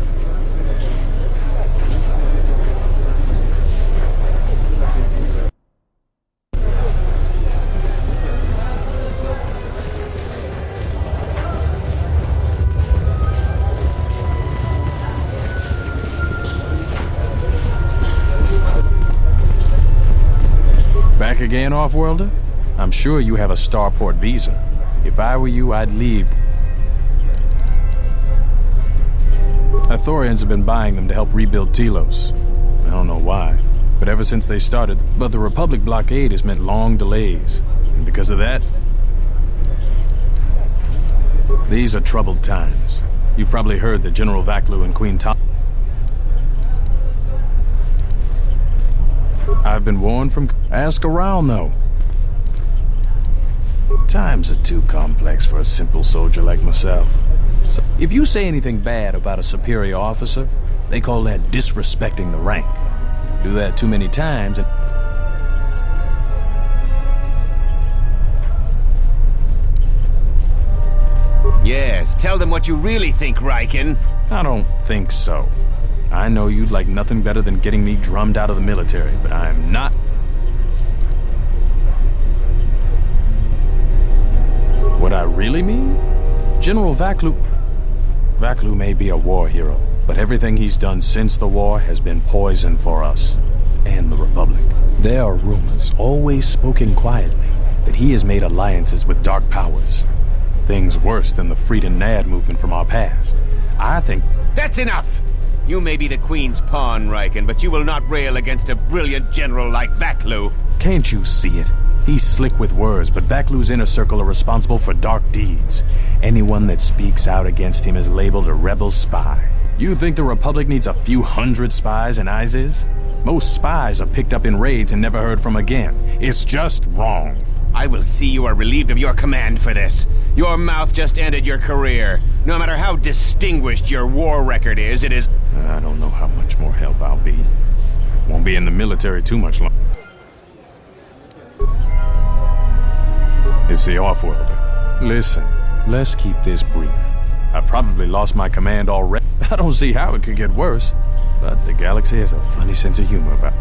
Back again, Off-Worlder? I'm sure you have a starport visa. If I were you, I'd leave. Ithorians have been buying them to help rebuild Telos. I don't know why, but ever since they started, the Republic blockade has meant long delays. And because of that, these are troubled times. You've probably heard that General Vaklu and Queen Tal... I've been warned from... Ask around, though. Times are too complex for a simple soldier like myself. So, if you say anything bad about a superior officer, they call that disrespecting the rank. Do that too many times and... Yes, tell them what you really think, Riken. I don't think so. I know you'd like nothing better than getting me drummed out of the military, but I'm not... What I really mean? General Vaklu... Vaklu may be a war hero, but everything he's done since the war has been poison for us, and the Republic. There are rumors, always spoken quietly, that he has made alliances with dark powers. Things worse than the Freed and Nad movement from our past. I think... That's enough! You may be the Queen's pawn, Riken, but you will not rail against a brilliant general like Vaklu. Can't you see it? He's slick with words, but Vaklu's inner circle are responsible for dark deeds. Anyone that speaks out against him is labeled a rebel spy. You think the Republic needs a few hundred spies in ISIS? Most spies are picked up in raids and never heard from again. It's just wrong. I will see you are relieved of your command for this. Your mouth just ended your career. No matter how distinguished your war record is, it is... I don't know how much more help I'll be. Won't be in the military too much longer. It's the Off-Worlder. Listen, let's keep this brief. I've probably lost my command already. I don't see how it could get worse. But the galaxy has a funny sense of humor about it.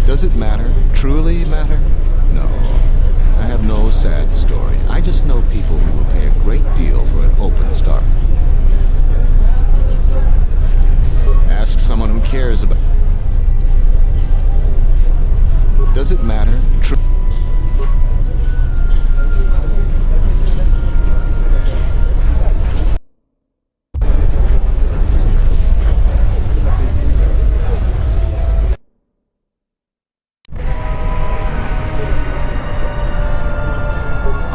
Does it matter? Truly matter? No. I have no sad story. I just know people who will pay a great deal for an open start. Ask someone who cares about... Does it matter?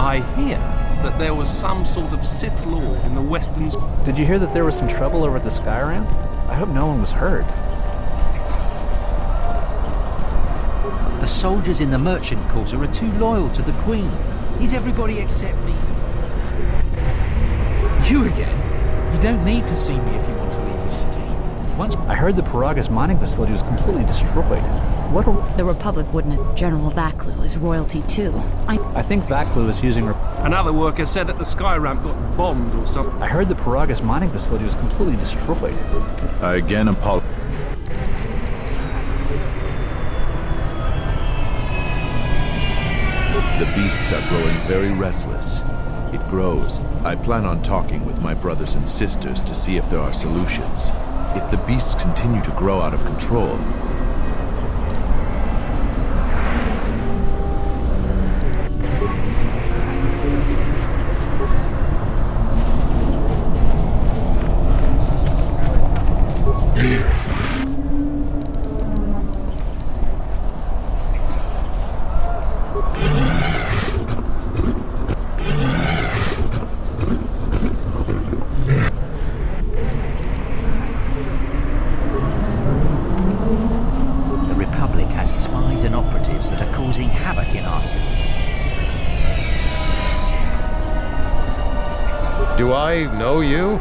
I hear that there was some sort of Sith Lord in the western... Did you hear that there was some trouble over at the sky ramp? I hope no one was hurt. The soldiers in the merchant quarter are too loyal to the Queen. Is everybody except me? You again? You don't need to see me if you want to leave the city. Once I heard the Paragas mining facility was completely destroyed. The Republic wouldn't have General Vaklu as royalty too. I think Vaklu is using... Another worker said that the sky ramp got bombed or something. I heard the Paragas mining facility was completely destroyed. I again apologize. The beasts are growing very restless. It grows. I plan on talking with my brothers and sisters to see if there are solutions. If the beasts continue to grow out of control, do I know you?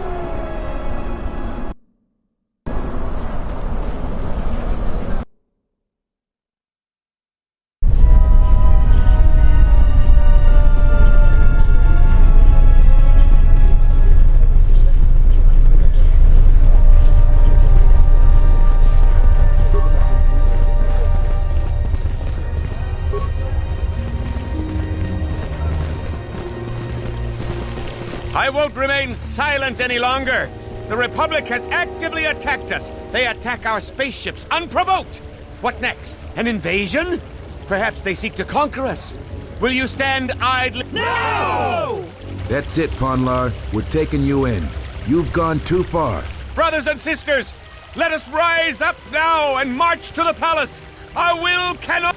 I won't remain silent any longer. The Republic has actively attacked us. They attack our spaceships unprovoked. What next? An invasion? Perhaps they seek to conquer us. Will you stand idly? No! That's it, Ponlar. We're taking you in. You've gone too far. Brothers and sisters, let us rise up now and march to the palace. Our will cannot...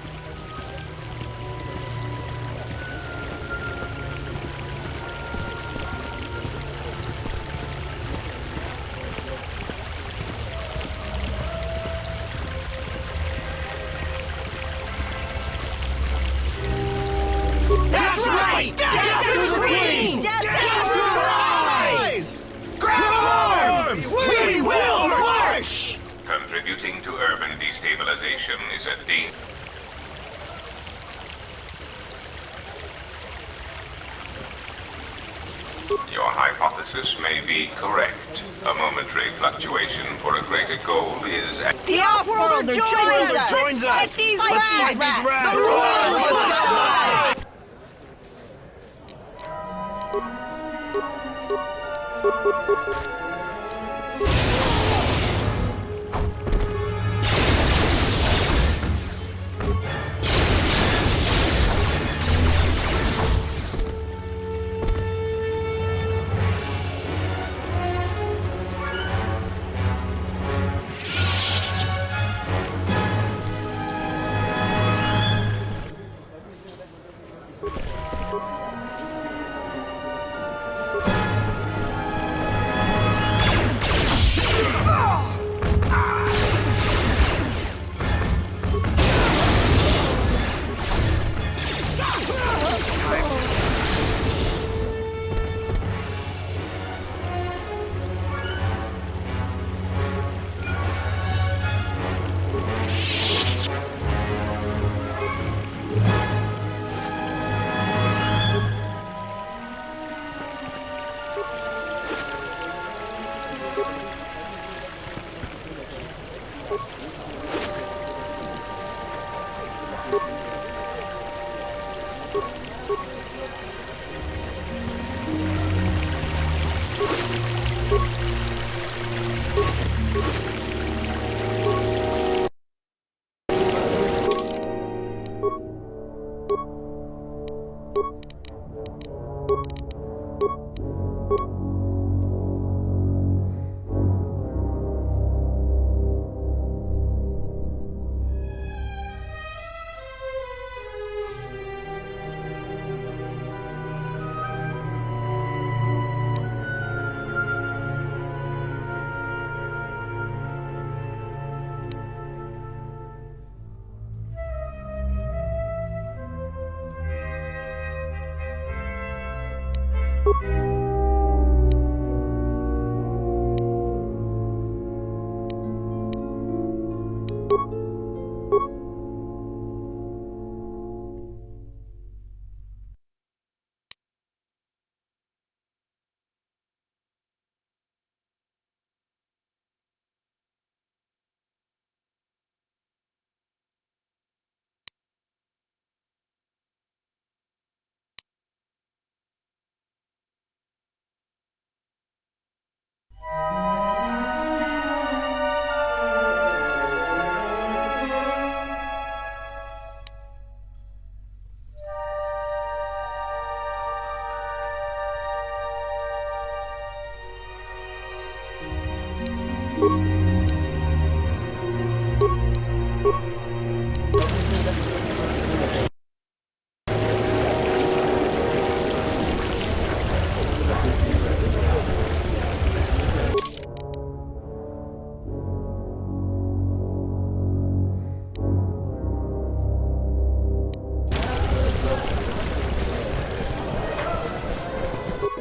Contributing to urban destabilization is a danger. Your hypothesis may be correct. A momentary fluctuation for a greater goal is... The Off-Worlder joins us! Let's fight these rats! The rules must die!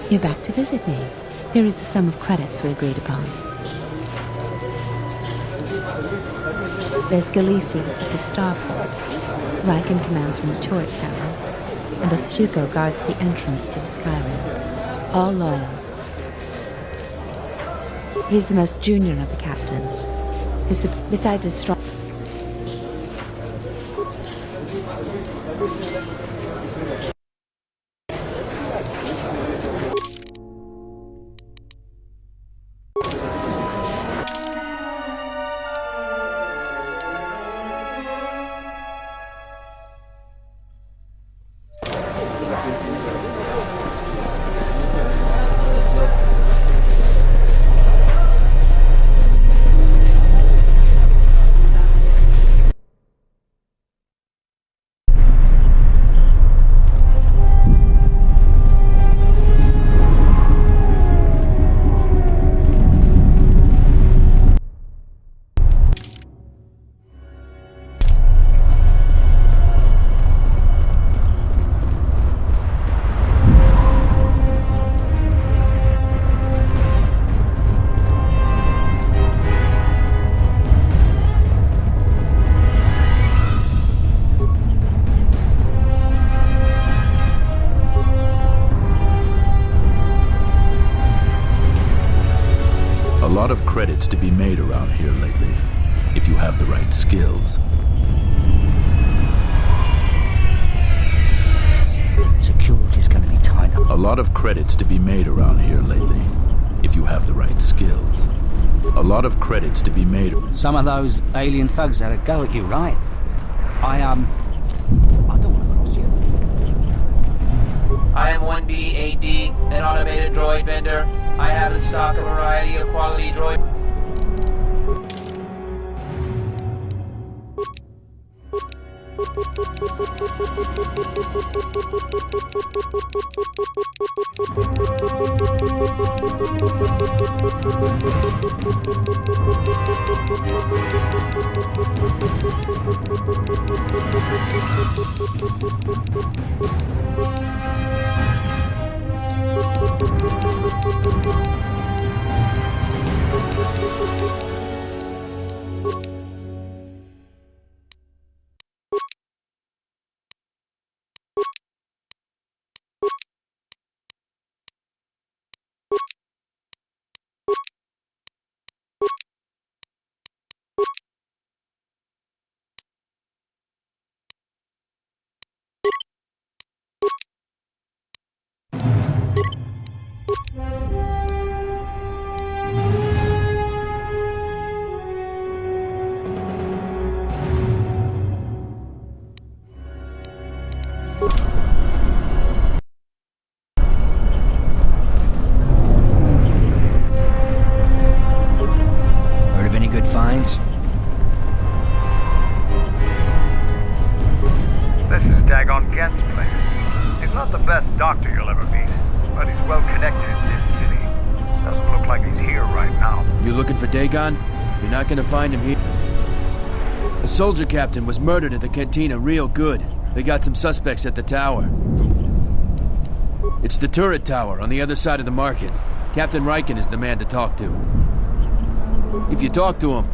You're back to visit me. Here is the sum of credits we agreed upon. There's Galisi at the starport. Riken commands from the turret tower. And Bastuco guards the entrance to the Skyramp. All loyal. He's the most junior of the captains. Besides his strong... A lot of credits to be made around here lately, if you have the right skills. Security's gonna be tight. A lot of credits to be made around here lately, if you have the right skills. A lot of credits to be made. Some of those alien thugs had a go at you, right? I don't want to cross you. I am 1B-AD, an automated droid vendor. I have in stock a variety of quality droid... Heard of any good finds? This is Dagon Gent's place. He's not the best doctor you'll ever meet, but he's well connected in this city. Doesn't look like he's here right now. You looking for Dagon? You're not gonna find him here. A soldier captain was murdered at the cantina real good. They got some suspects at the tower. It's the turret tower on the other side of the market. Captain Riken is the man to talk to. If you talk to him...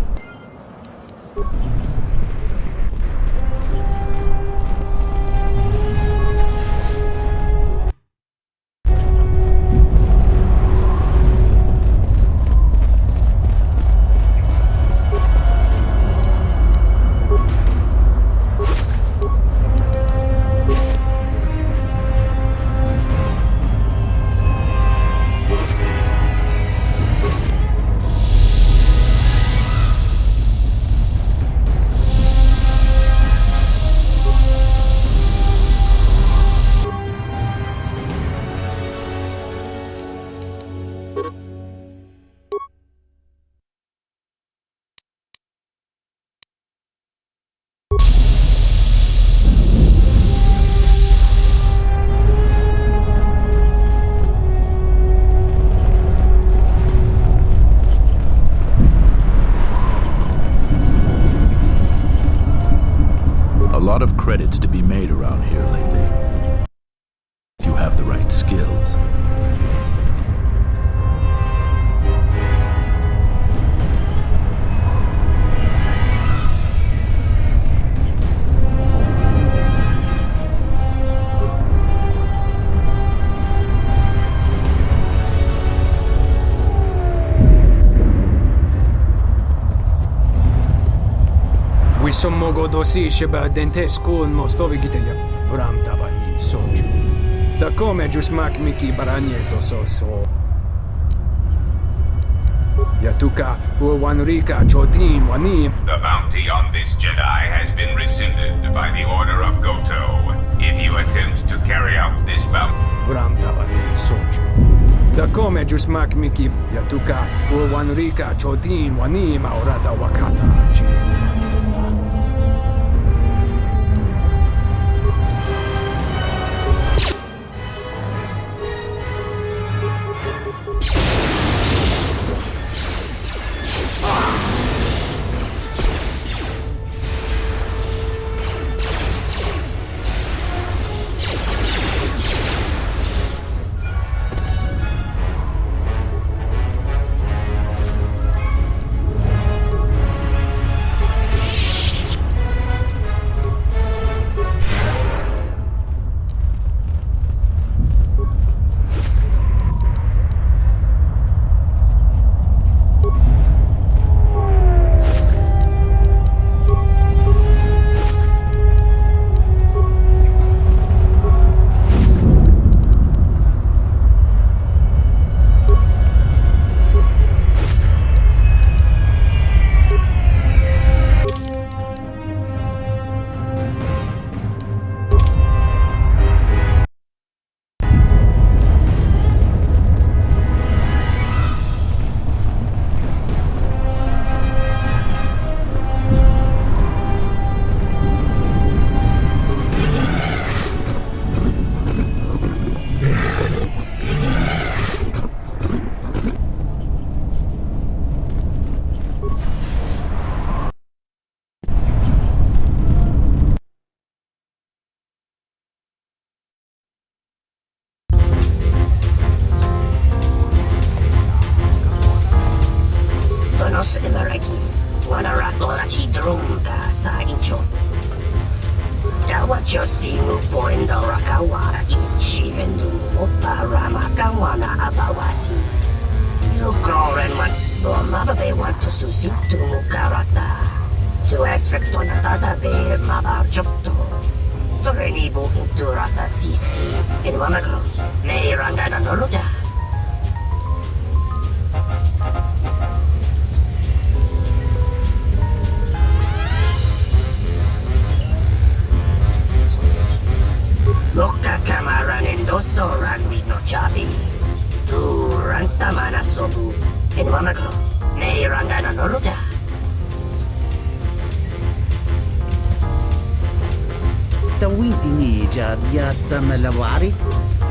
A lot of credits to be made around here lately, if you have the right skills. mogo dosi sheba dente school mostovi giteya bram taba in soju. Da come jusmak miki baranye doso. Yatuka Uwanrika Chotin Wani. The bounty on this Jedi has been rescinded by the order of Goto. If you attempt to carry out this bounty... Bram Tabanin Soju. Da come Jusmak Miki Yatuka Uwanrika Chotin Wani Maurata Wakata Chi.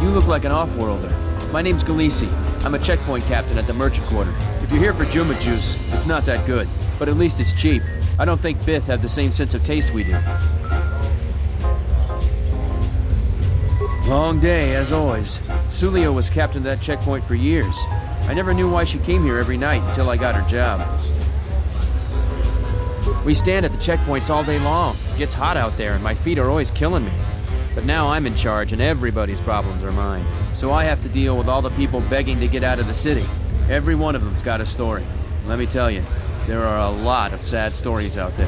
You look like an off-worlder. My name's Galisi. I'm a checkpoint captain at the merchant quarter. If you're here for Juma juice, it's not that good. But at least it's cheap. I don't think Bith have the same sense of taste we do. Long day, as always. Sulio was captain of that checkpoint for years. I never knew why she came here every night until I got her job. We stand at the checkpoints all day long. It gets hot out there and my feet are always killing me. But now I'm in charge and everybody's problems are mine. So I have to deal with all the people begging to get out of the city. Every one of them's got a story. Let me tell you, there are a lot of sad stories out there.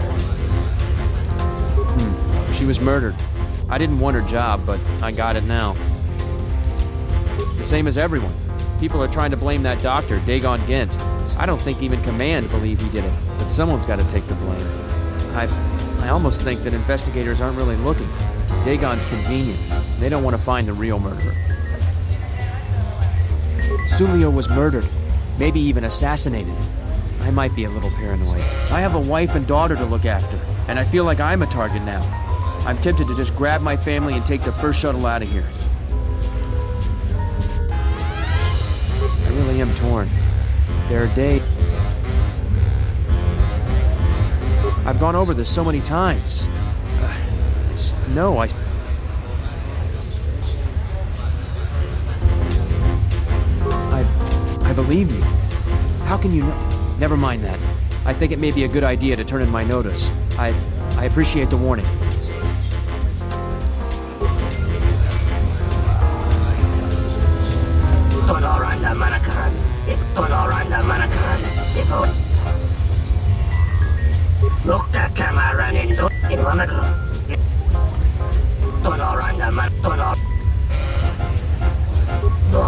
She was murdered. I didn't want her job, but I got it now. The same as everyone. People are trying to blame that doctor, Dagon Gent. I don't think even Command believe he did it, but someone's got to take the blame. I almost think that investigators aren't really looking. Dagon's convenient. They don't want to find the real murderer. Sulio was murdered. Maybe even assassinated. I might be a little paranoid. I have a wife and daughter to look after, and I feel like I'm a target now. I'm tempted to just grab my family and take the first shuttle out of here. I really am torn. There are days... I've gone over this so many times. No, I believe you. How can you know? Never mind that. I think it may be a good idea to turn in my notice. I appreciate the warning.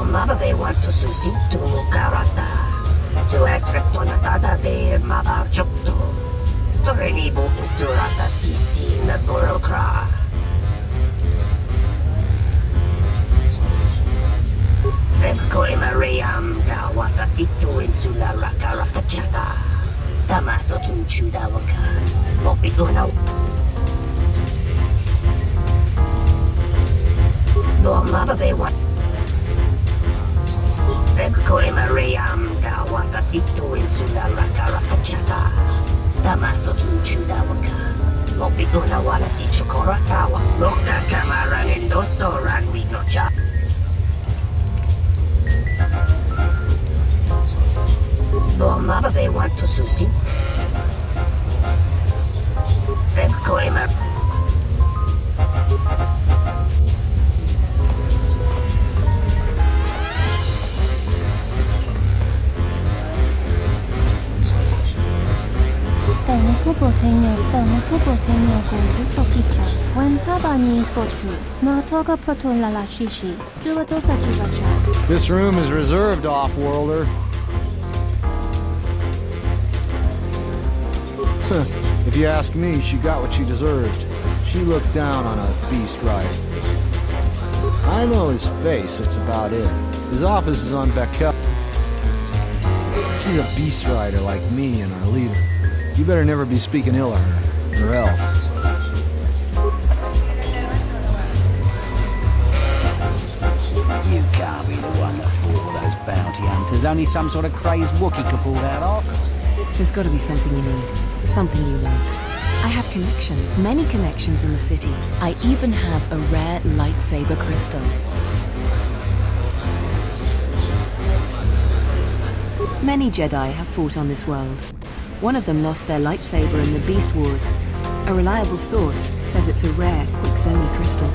Mababe want to susi tu karata. Tu esfrettonata ver mabar chokto. Torenibo iturata sisi me burokra. Femko emariam kawata situ insula raka raka chata. Tamaso kinchuda waka. Mopiguna. No mababe want. Femko emariam kawata situ insula raka raka chata. Tamaso kinchuda waka. Mopiguna wala si chokorakawa. Loka kamara nendoso ranwi no cha. No mababe want to susi. Femko emar. This room is reserved, off-worlder. If you ask me, she got what she deserved. She looked down on us, Beast Rider. I know his face, that's about it. His office is on Beckel. She's a Beast Rider like me and our leader. You better never be speaking ill of her, or else. You can't be the one that fought all those bounty hunters. Only some sort of crazed Wookiee could pull that off. There's got to be something you need. Something you want. I have connections, many connections in the city. I even have a rare lightsaber crystal. Many Jedi have fought on this world. One of them lost their lightsaber in the Beast Wars. A reliable source says it's a rare Quixonia crystal.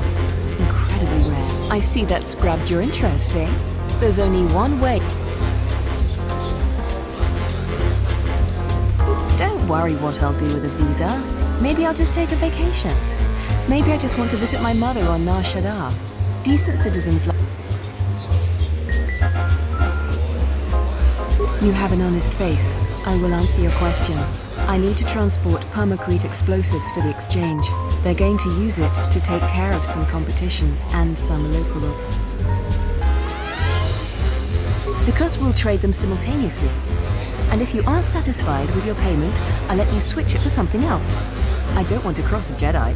Incredibly rare. I see that's grabbed your interest, eh? There's only one way. Don't worry what I'll do with a visa. Maybe I'll just take a vacation. Maybe I just want to visit my mother on Nar Shaddaa. Decent citizens like... You have an honest face. I will answer your question. I need to transport permacrete explosives for the exchange. They're going to use it to take care of some competition and some local... Because we'll trade them simultaneously. And if you aren't satisfied with your payment, I'll let you switch it for something else. I don't want to cross a Jedi.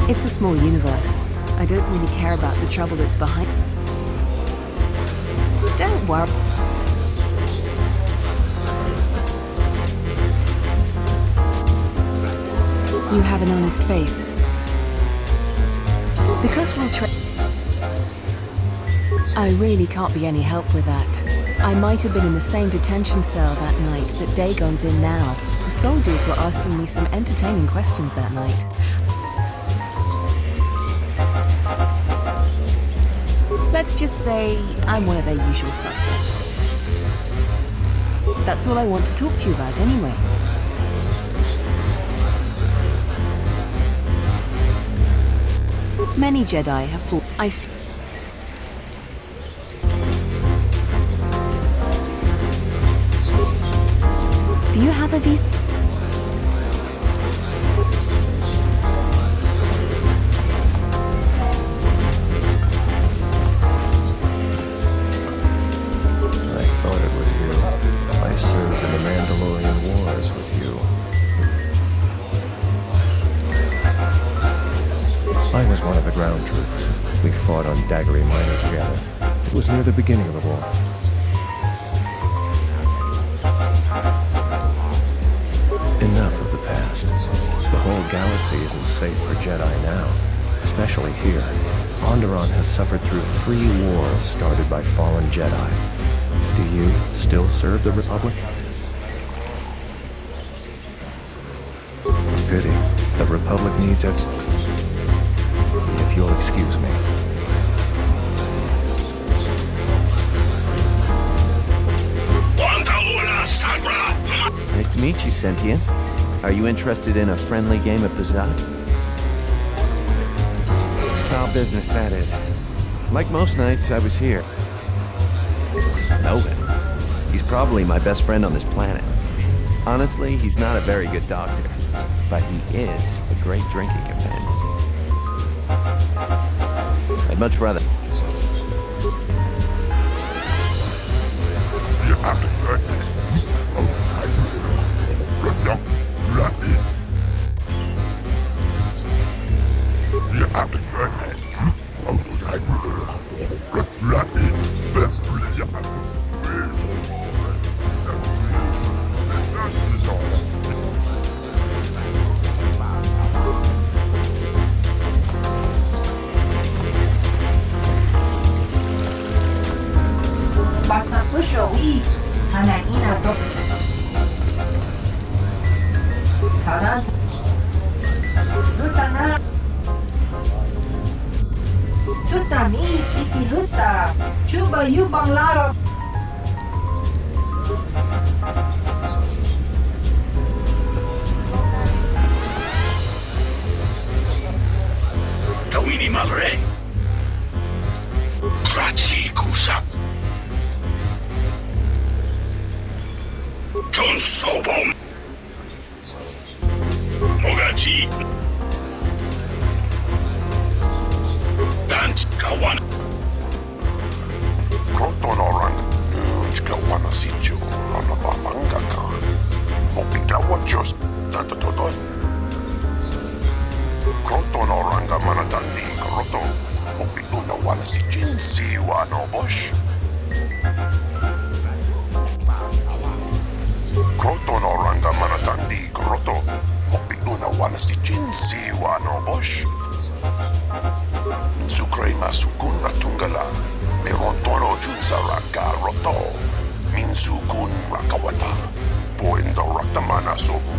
It's a small universe. I don't really care about the trouble that's behind. Don't worry. You have an honest faith. Because we'll trade. I really can't be any help with that. I might have been in the same detention cell that night that Dagon's in now. The soldiers were asking me some entertaining questions that night. Let's just say I'm one of their usual suspects. That's all I want to talk to you about anyway. Many Jedi have fought. I see. Do you have a visa? It was near the beginning of the war. Enough of the past. The whole galaxy isn't safe for Jedi now, especially here. Onderon has suffered through 3 wars started by fallen Jedi. Do you still serve the Republic? Pity. The Republic needs it. If you'll excuse me. Nice to to meet you, Sentient. Are you interested in a friendly game of Bazaar? Foul business, that is. Like most nights, I was here. Melvin. He's probably my best friend on this planet. Honestly, he's not a very good doctor, but he is a great drinking companion. I'd much rather... Basa sushowi, hanagina do. Karanta. Lutana. Tutami siti luta. Chuba yubang laro. Tawini malre. Krachi kusa. John Sobom Mogachi Dant Kawan Krotonoran Kawana Sichu Lanabamanga Khan Mopikawa Just Tantotoy Krotonoranga Manatandi Kroto Mopikuna Wana Sichin Siwa no Bush Krotonoranga Manatandi Kroto Mopikuna Wana Sichin Siwa no Bush Minsukrema Sukun Ratungala Merontono Junsaraka Roto Minsukun Rakawata Poendo Ratamana Sobu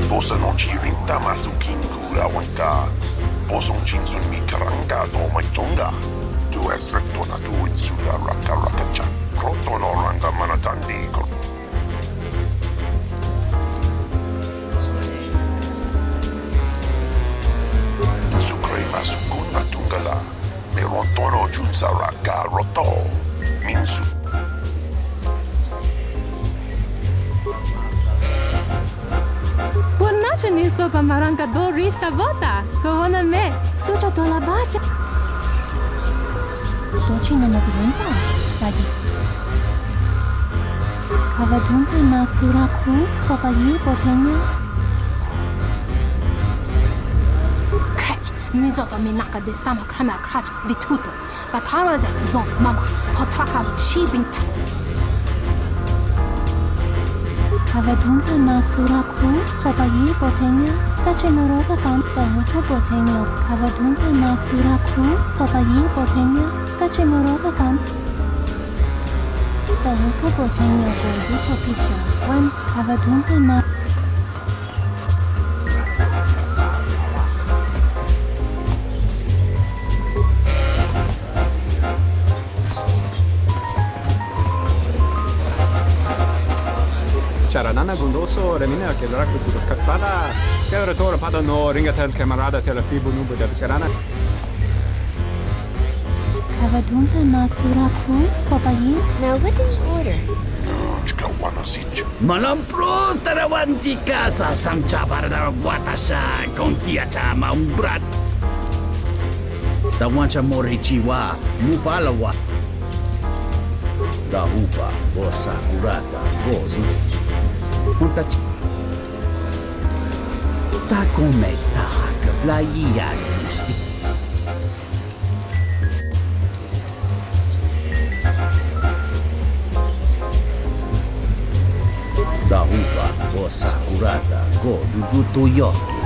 Bosa non ci rintama su Kingura Wanka Bosong Jinsun mi karanga do mai jonga Tu es rectona tu itsula raka rakacha Krotono ranga manatandi Sukrema sukuna tungala Merontono junsa raka roto Minsu Niso pamaranga do risa vota, kawana me, sucha to la bacha. Dochi na nazunta, bagi. Kavadumpe masuraku, papayi potenya. Krach, mizoto minaka de sama krama krach vituto. Vakaraze zon mama, potaka shibinta. Kavadumpe masuraku, papayi potenya, tachimorosa kam tahupu potenya. Kavadumpe masuraku, papayi potenya, tachimorosa kam tahupu potenya gorducho pikyo. When kavadumpe ma Charanana gundoso remina che drak budu pada che tora pada no ringatel camarada telefibu nubu del karana Kavadumpe masuraku, papayi. Now what in order? Malampro tarawanti casa samcha barada watasha kontia chama umbrat Tawancha morichiwa mufalawa Da upa bosa kurata godu Puntaci Ta come tac plaia giusti Da upa bosa kurata godu jutu yoki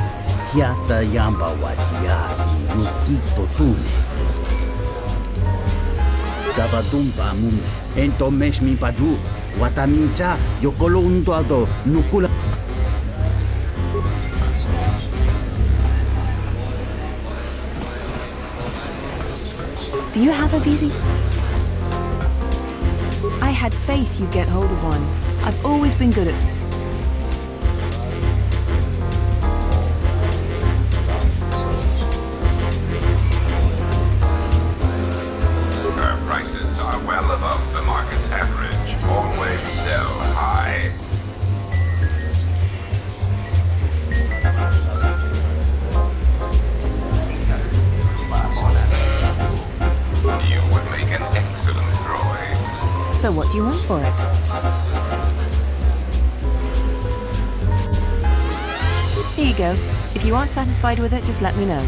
Hiata yamba wajiaki nukito tune Gabadumpa mus ento meshmi paju watamincha yokolo untuado nukula Do you have a VZ? I had faith you'd get hold of one. I've always been good at... Our prices are well above the market's average. Always sell high. You would make an excellent droid. So what do you want for it? Here you go. If you aren't satisfied with it, just let me know.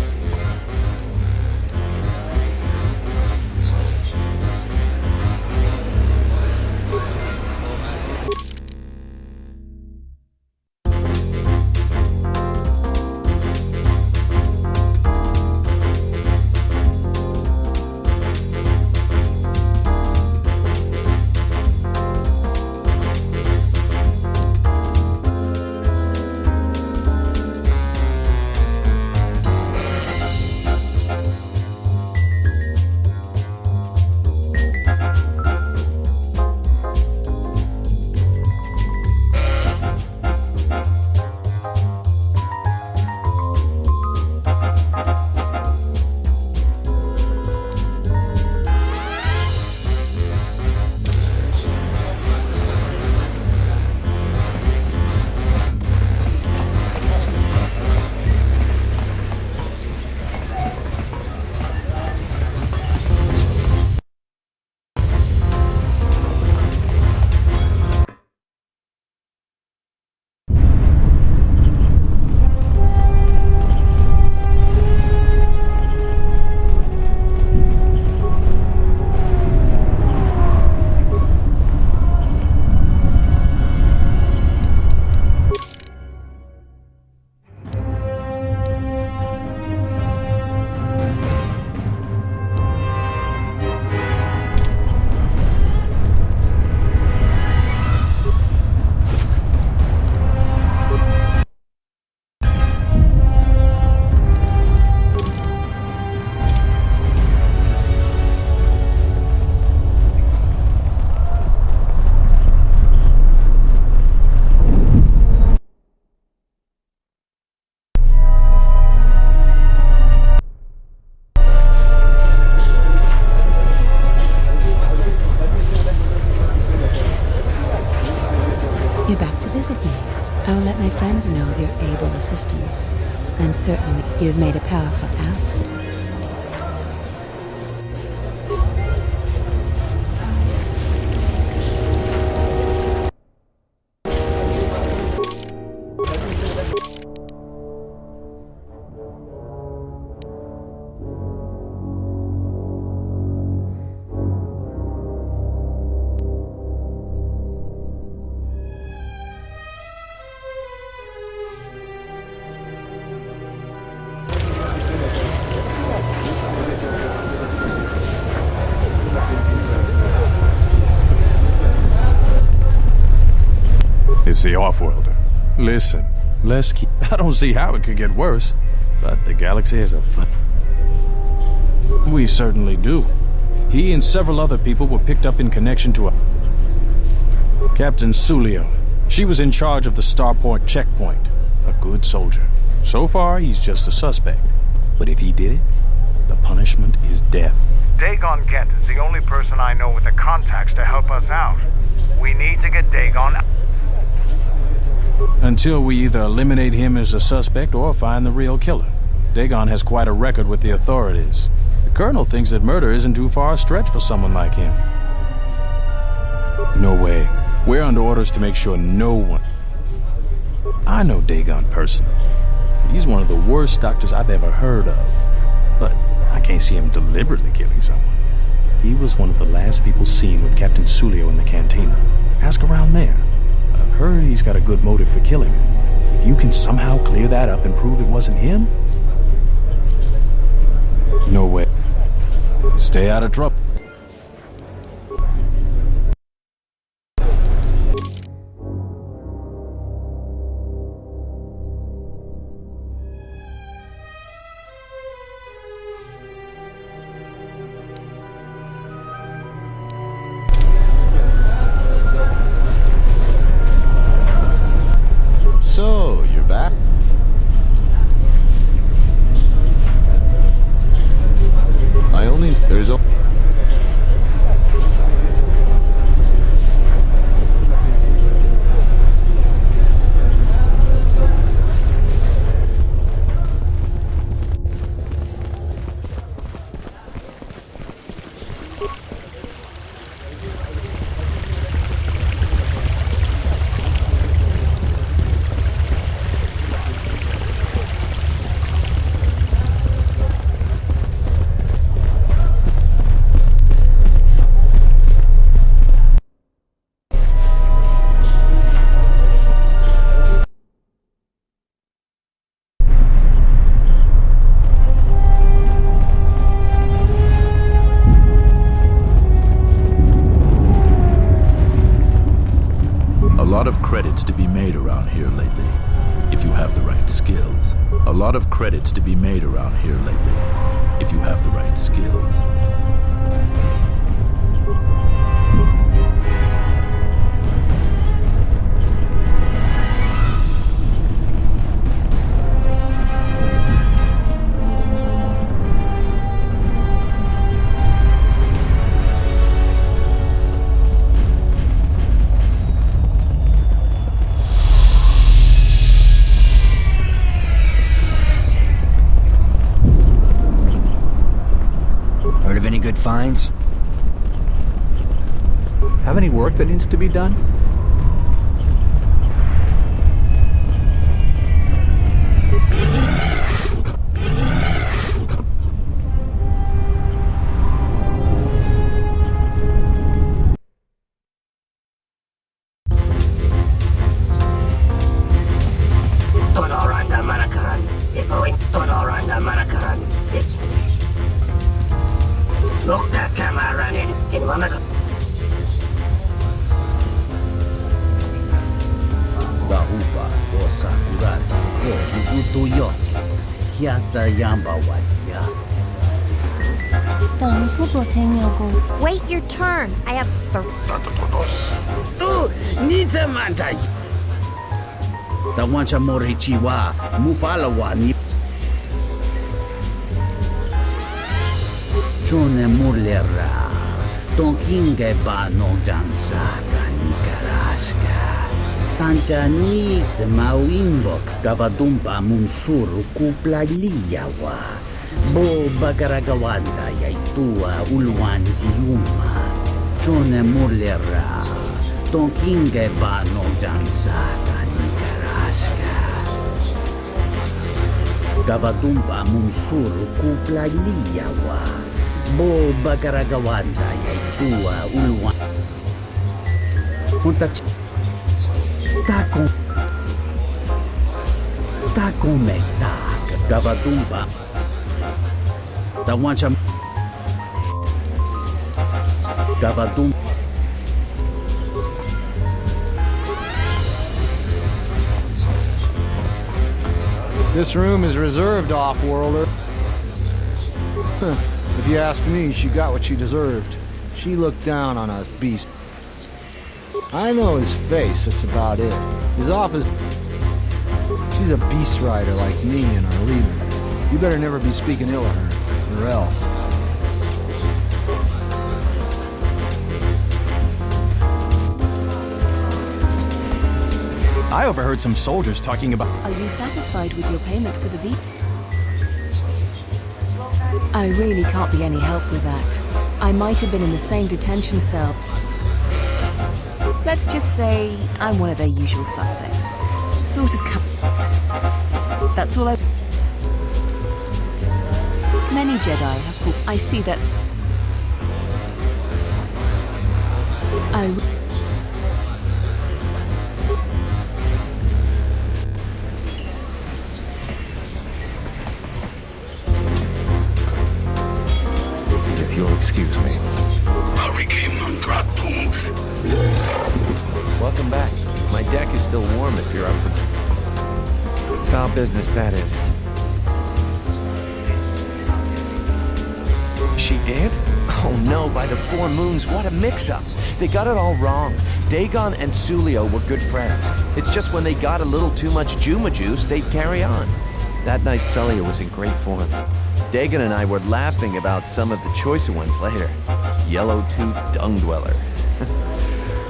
You're back to visit me. I will let my friends know of your able assistance. I'm certain you have made a powerful ally. It's the Offworlder. Listen, let's keep... I don't see how it could get worse, but the galaxy is a We certainly do. He and several other people were picked up in connection to Captain Sulio. She was in charge of the starport checkpoint. A good soldier. So far, he's just a suspect. But if he did it, the punishment is death. Dagon Kent is the only person I know with the contacts to help us out. We need to get Dagon out. Until we either eliminate him as a suspect or find the real killer. Dagon has quite a record with the authorities. The Colonel thinks that murder isn't too far a stretch for someone like him. No way. We're under orders to make sure no one... I know Dagon personally. He's one of the worst doctors I've ever heard of. But I can't see him deliberately killing someone. He was one of the last people seen with Captain Sulio in the cantina. Ask around there. I've heard he's got a good motive for killing him. If you can somehow clear that up and prove it wasn't him... No way. Stay out of trouble. There's a... credits to be made around here lately, if you have the right skills. A lot of credits to be made around here lately, if you have the right skills. Heard of any good finds? Have any work that needs to be done? Wait your turn. I have Tawancha morichiwa, mufalawa ni. Chone murlera, tonkinge ba no jansaka nikaraska. Tancha ni de mauimbok, gavadumpa munsuru kuplaliyawa. Bo bagaragawanda yaitua ulwanji yuma. Chone murlera, tonkinge ba no jansaka nikaraska. Gavadumpa munsuru kuplaliyawa. Bo bagaragawanda yaitua ulwan. Untach Taco metak Gavadumpa Tawancha Gavadum This room is reserved, off-worlder. If you ask me, she got what she deserved. She looked down on us, beast. I know his face, that's about it. His office... She's a beast rider like me and our leader. You better never be speaking ill of her, or else. I overheard some soldiers talking about... Are you satisfied with your payment for the beat? I really can't be any help with that. I might have been in the same detention cell. Let's just say I'm one of their usual suspects. Sort of That's all I... Many Jedi have fought. I see that... If you'll excuse me. Welcome back. My deck is still warm if you're up for... Foul business, that is. She did? Oh no, by the four moons, what a mix-up. They got it all wrong. Dagon and Sulio were good friends. It's just when they got a little too much Juma juice, they'd carry on. That night, Sulio was in great form. Dagon and I were laughing about some of the choicer ones later. Yellow-tooth dung dweller.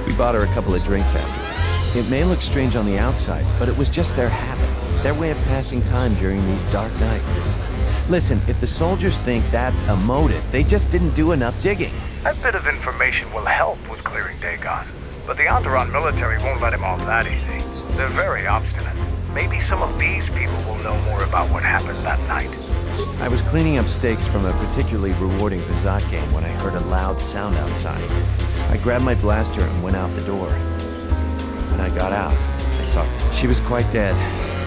We bought her a couple of drinks afterwards. It may look strange on the outside, but it was just their habit, their way of passing time during these dark nights. Listen, if the soldiers think that's a motive, they just didn't do enough digging. That bit of information will help with clearing Dagon, but the Onderon military won't let him off that easy. They're very obstinate. Maybe some of these people will know more about what happened that night. I was cleaning up stakes from a particularly rewarding Pizzat game when I heard a loud sound outside. I grabbed my blaster and went out the door. When I got out, I saw she was quite dead.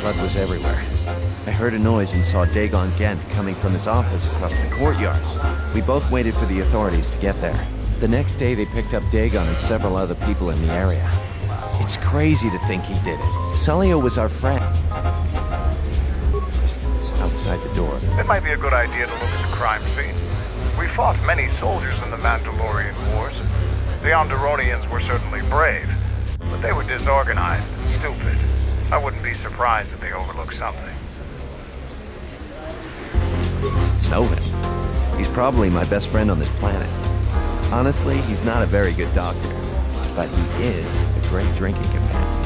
Blood was everywhere. I heard a noise and saw Dagon Gent coming from his office across the courtyard. We both waited for the authorities to get there. The next day, they picked up Dagon and several other people in the area. It's crazy to think he did it. Sulio was our friend. Just outside the door. It might be a good idea to look at the crime scene. We fought many soldiers in the Mandalorian Wars. The Onderonians were certainly brave, but they were disorganized and stupid. I wouldn't be surprised if they overlooked something. Know him. He's probably my best friend on this planet. Honestly, he's not a very good doctor, but he is a great drinking companion.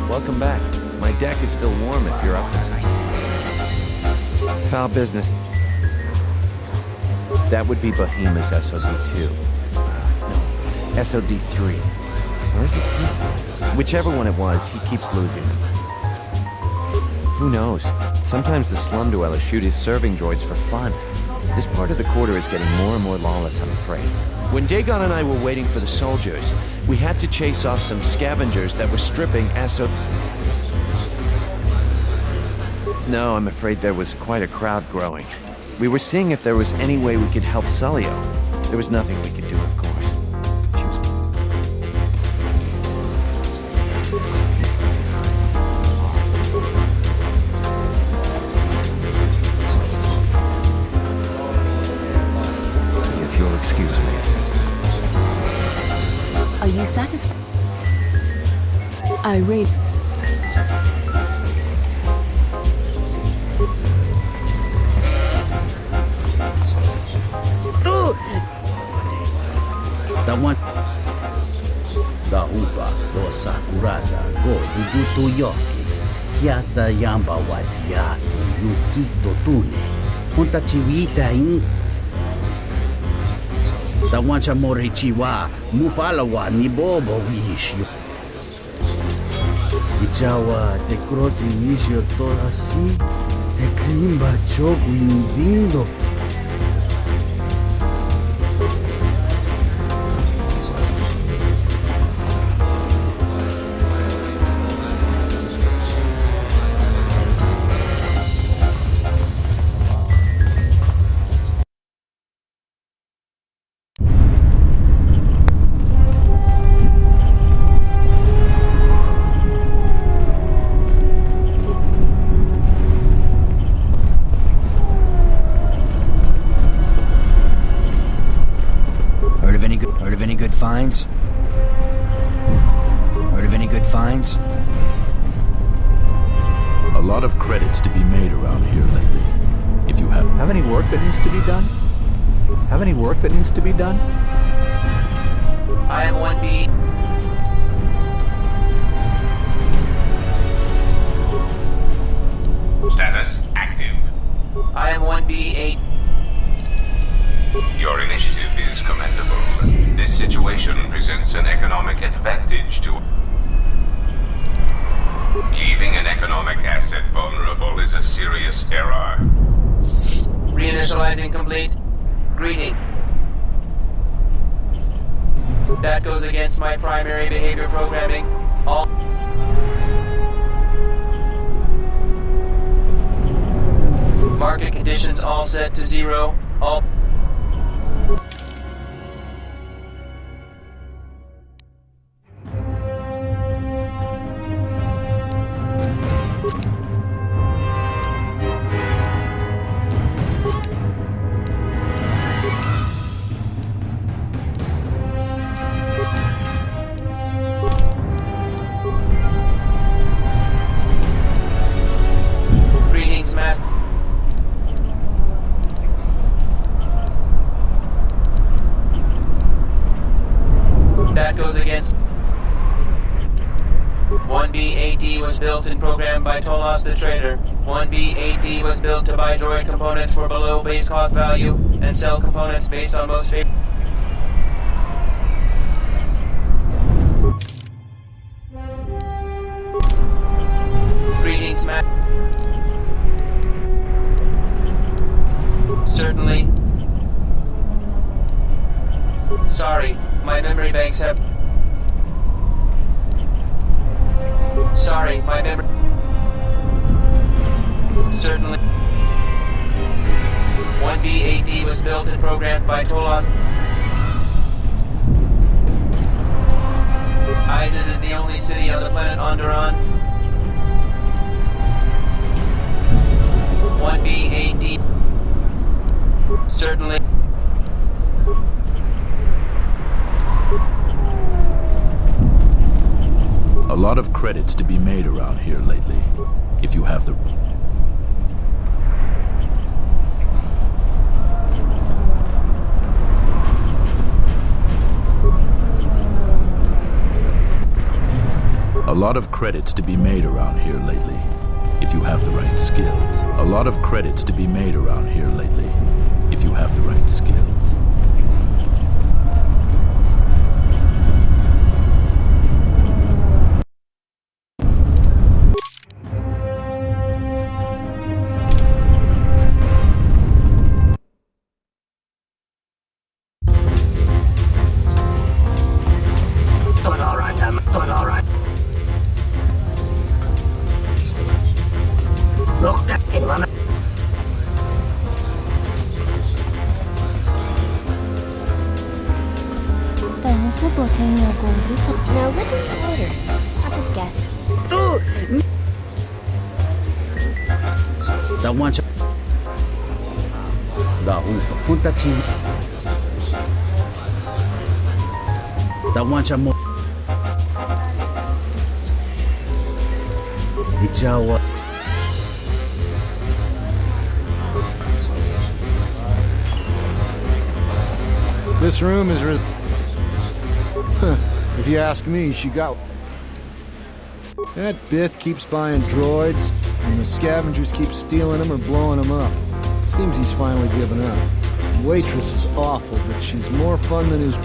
Welcome back. My deck is still warm if you're up there. Foul business. That would be Bohema's SOD2. No, SOD3. Or is it 2? Whichever one it was, he keeps losing them. Who knows? Sometimes the slum dwellers shoot his serving droids for fun. This part of the quarter is getting more and more lawless, I'm afraid. When Dagon and I were waiting for the soldiers, we had to chase off some scavengers that were stripping No, I'm afraid there was quite a crowd growing. We were seeing if there was any way we could help Sulio. There was nothing we could do, of course. If you'll excuse me. Are you satisfied? Irate. The one. The upa do sakurata go jujutu yoki. Kiata yamba watiaki yukito tune. Unta chiwita in. The one chamori chiwa mufalawa ni bobo wishu. Ichawa te crossi wishu to así. E krimba choku indindo. Finds? Heard of any good finds? A lot of credits to be made around here lately. If you have any work that needs to be done? Have any work that needs to be done? I am 1B. Status active. I am 1B8. Your initiative is commendable. This situation presents an economic advantage to... Leaving an economic asset vulnerable is a serious error. Reinitializing complete. Greeting. That goes against my primary behavior programming. All... Market conditions all set to 0. All... That goes against 1B8D was built and programmed by Tolos the Trader. 1B8D was built to buy droid components for below base cost value and sell components based on most favorite. Greetings, Matt. Certainly. Sorry, my memory banks have... Sorry, my memory... Certainly. 1B8D was built and programmed by Tolos. Isis is the only city on the planet Onderon. 1B8D. Certainly. A lot of credits to be made around here lately. If you have the... A lot of credits to be made around here lately. If you have the right skills. A lot of credits to be made around here lately. If you have the right skills. Now, what do you order? I'll just guess. The one. The punta chi. The one chamo. Ichawa. This room is If you ask me, she got... That Bith keeps buying droids, and the scavengers keep stealing them or blowing them up. Seems he's finally given up. The waitress is awful, but she's more fun than his...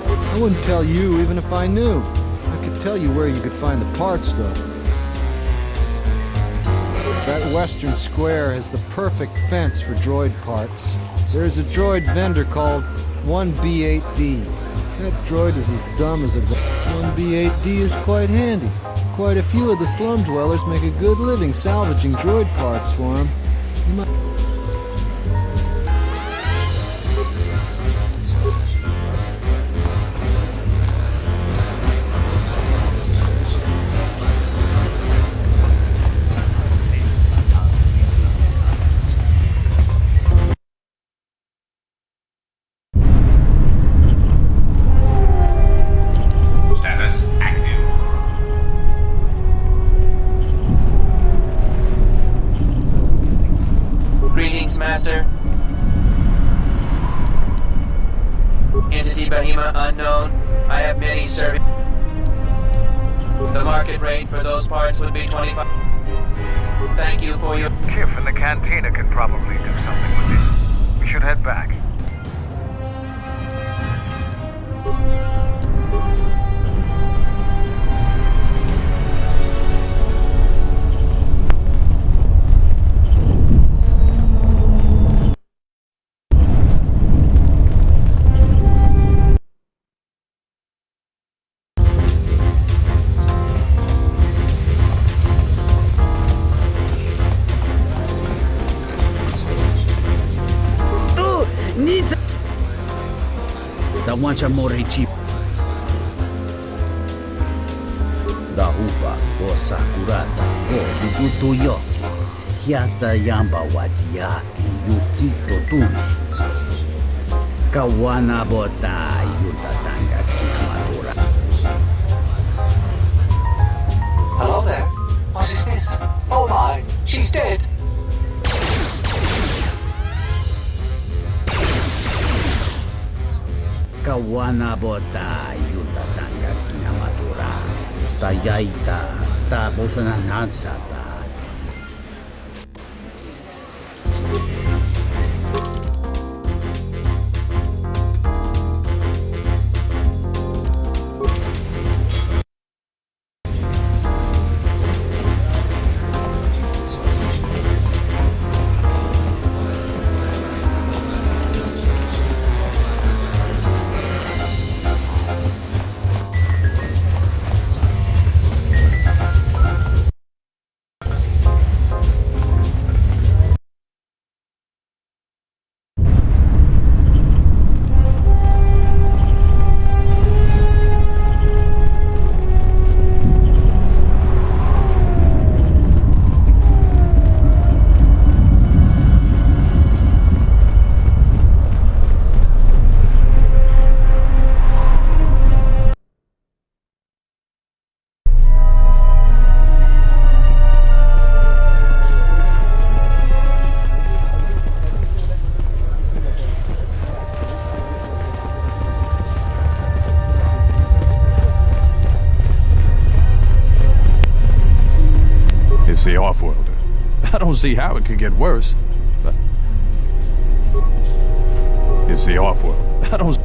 I wouldn't tell you even if I knew. I could tell you where you could find the parts, though. That western square has the perfect fence for droid parts. There's a droid vendor called 1B8D. That droid is as dumb as a... 1B8D is quite handy. Quite a few of the slum dwellers make a good living salvaging droid parts for him. Unknown. I have many serving. The market rate for those parts would be 25. Thank you for your... Kif in the cantina can probably do something with this. We should head back. Wancha Morichi Da Upa o Sakurata o Jujutu Yoki Hiata Yamba Wajiaki Yukito Tune Kawana Bota Yutatanga Kinamadura. Hello there. What is this? Oh my, she's dead. Kawana bota yuta tanga kinamadura. Tayaita ta bosananansata. It's the off-worlder. I don't see how it could get worse, but... It's the off-world. I don't...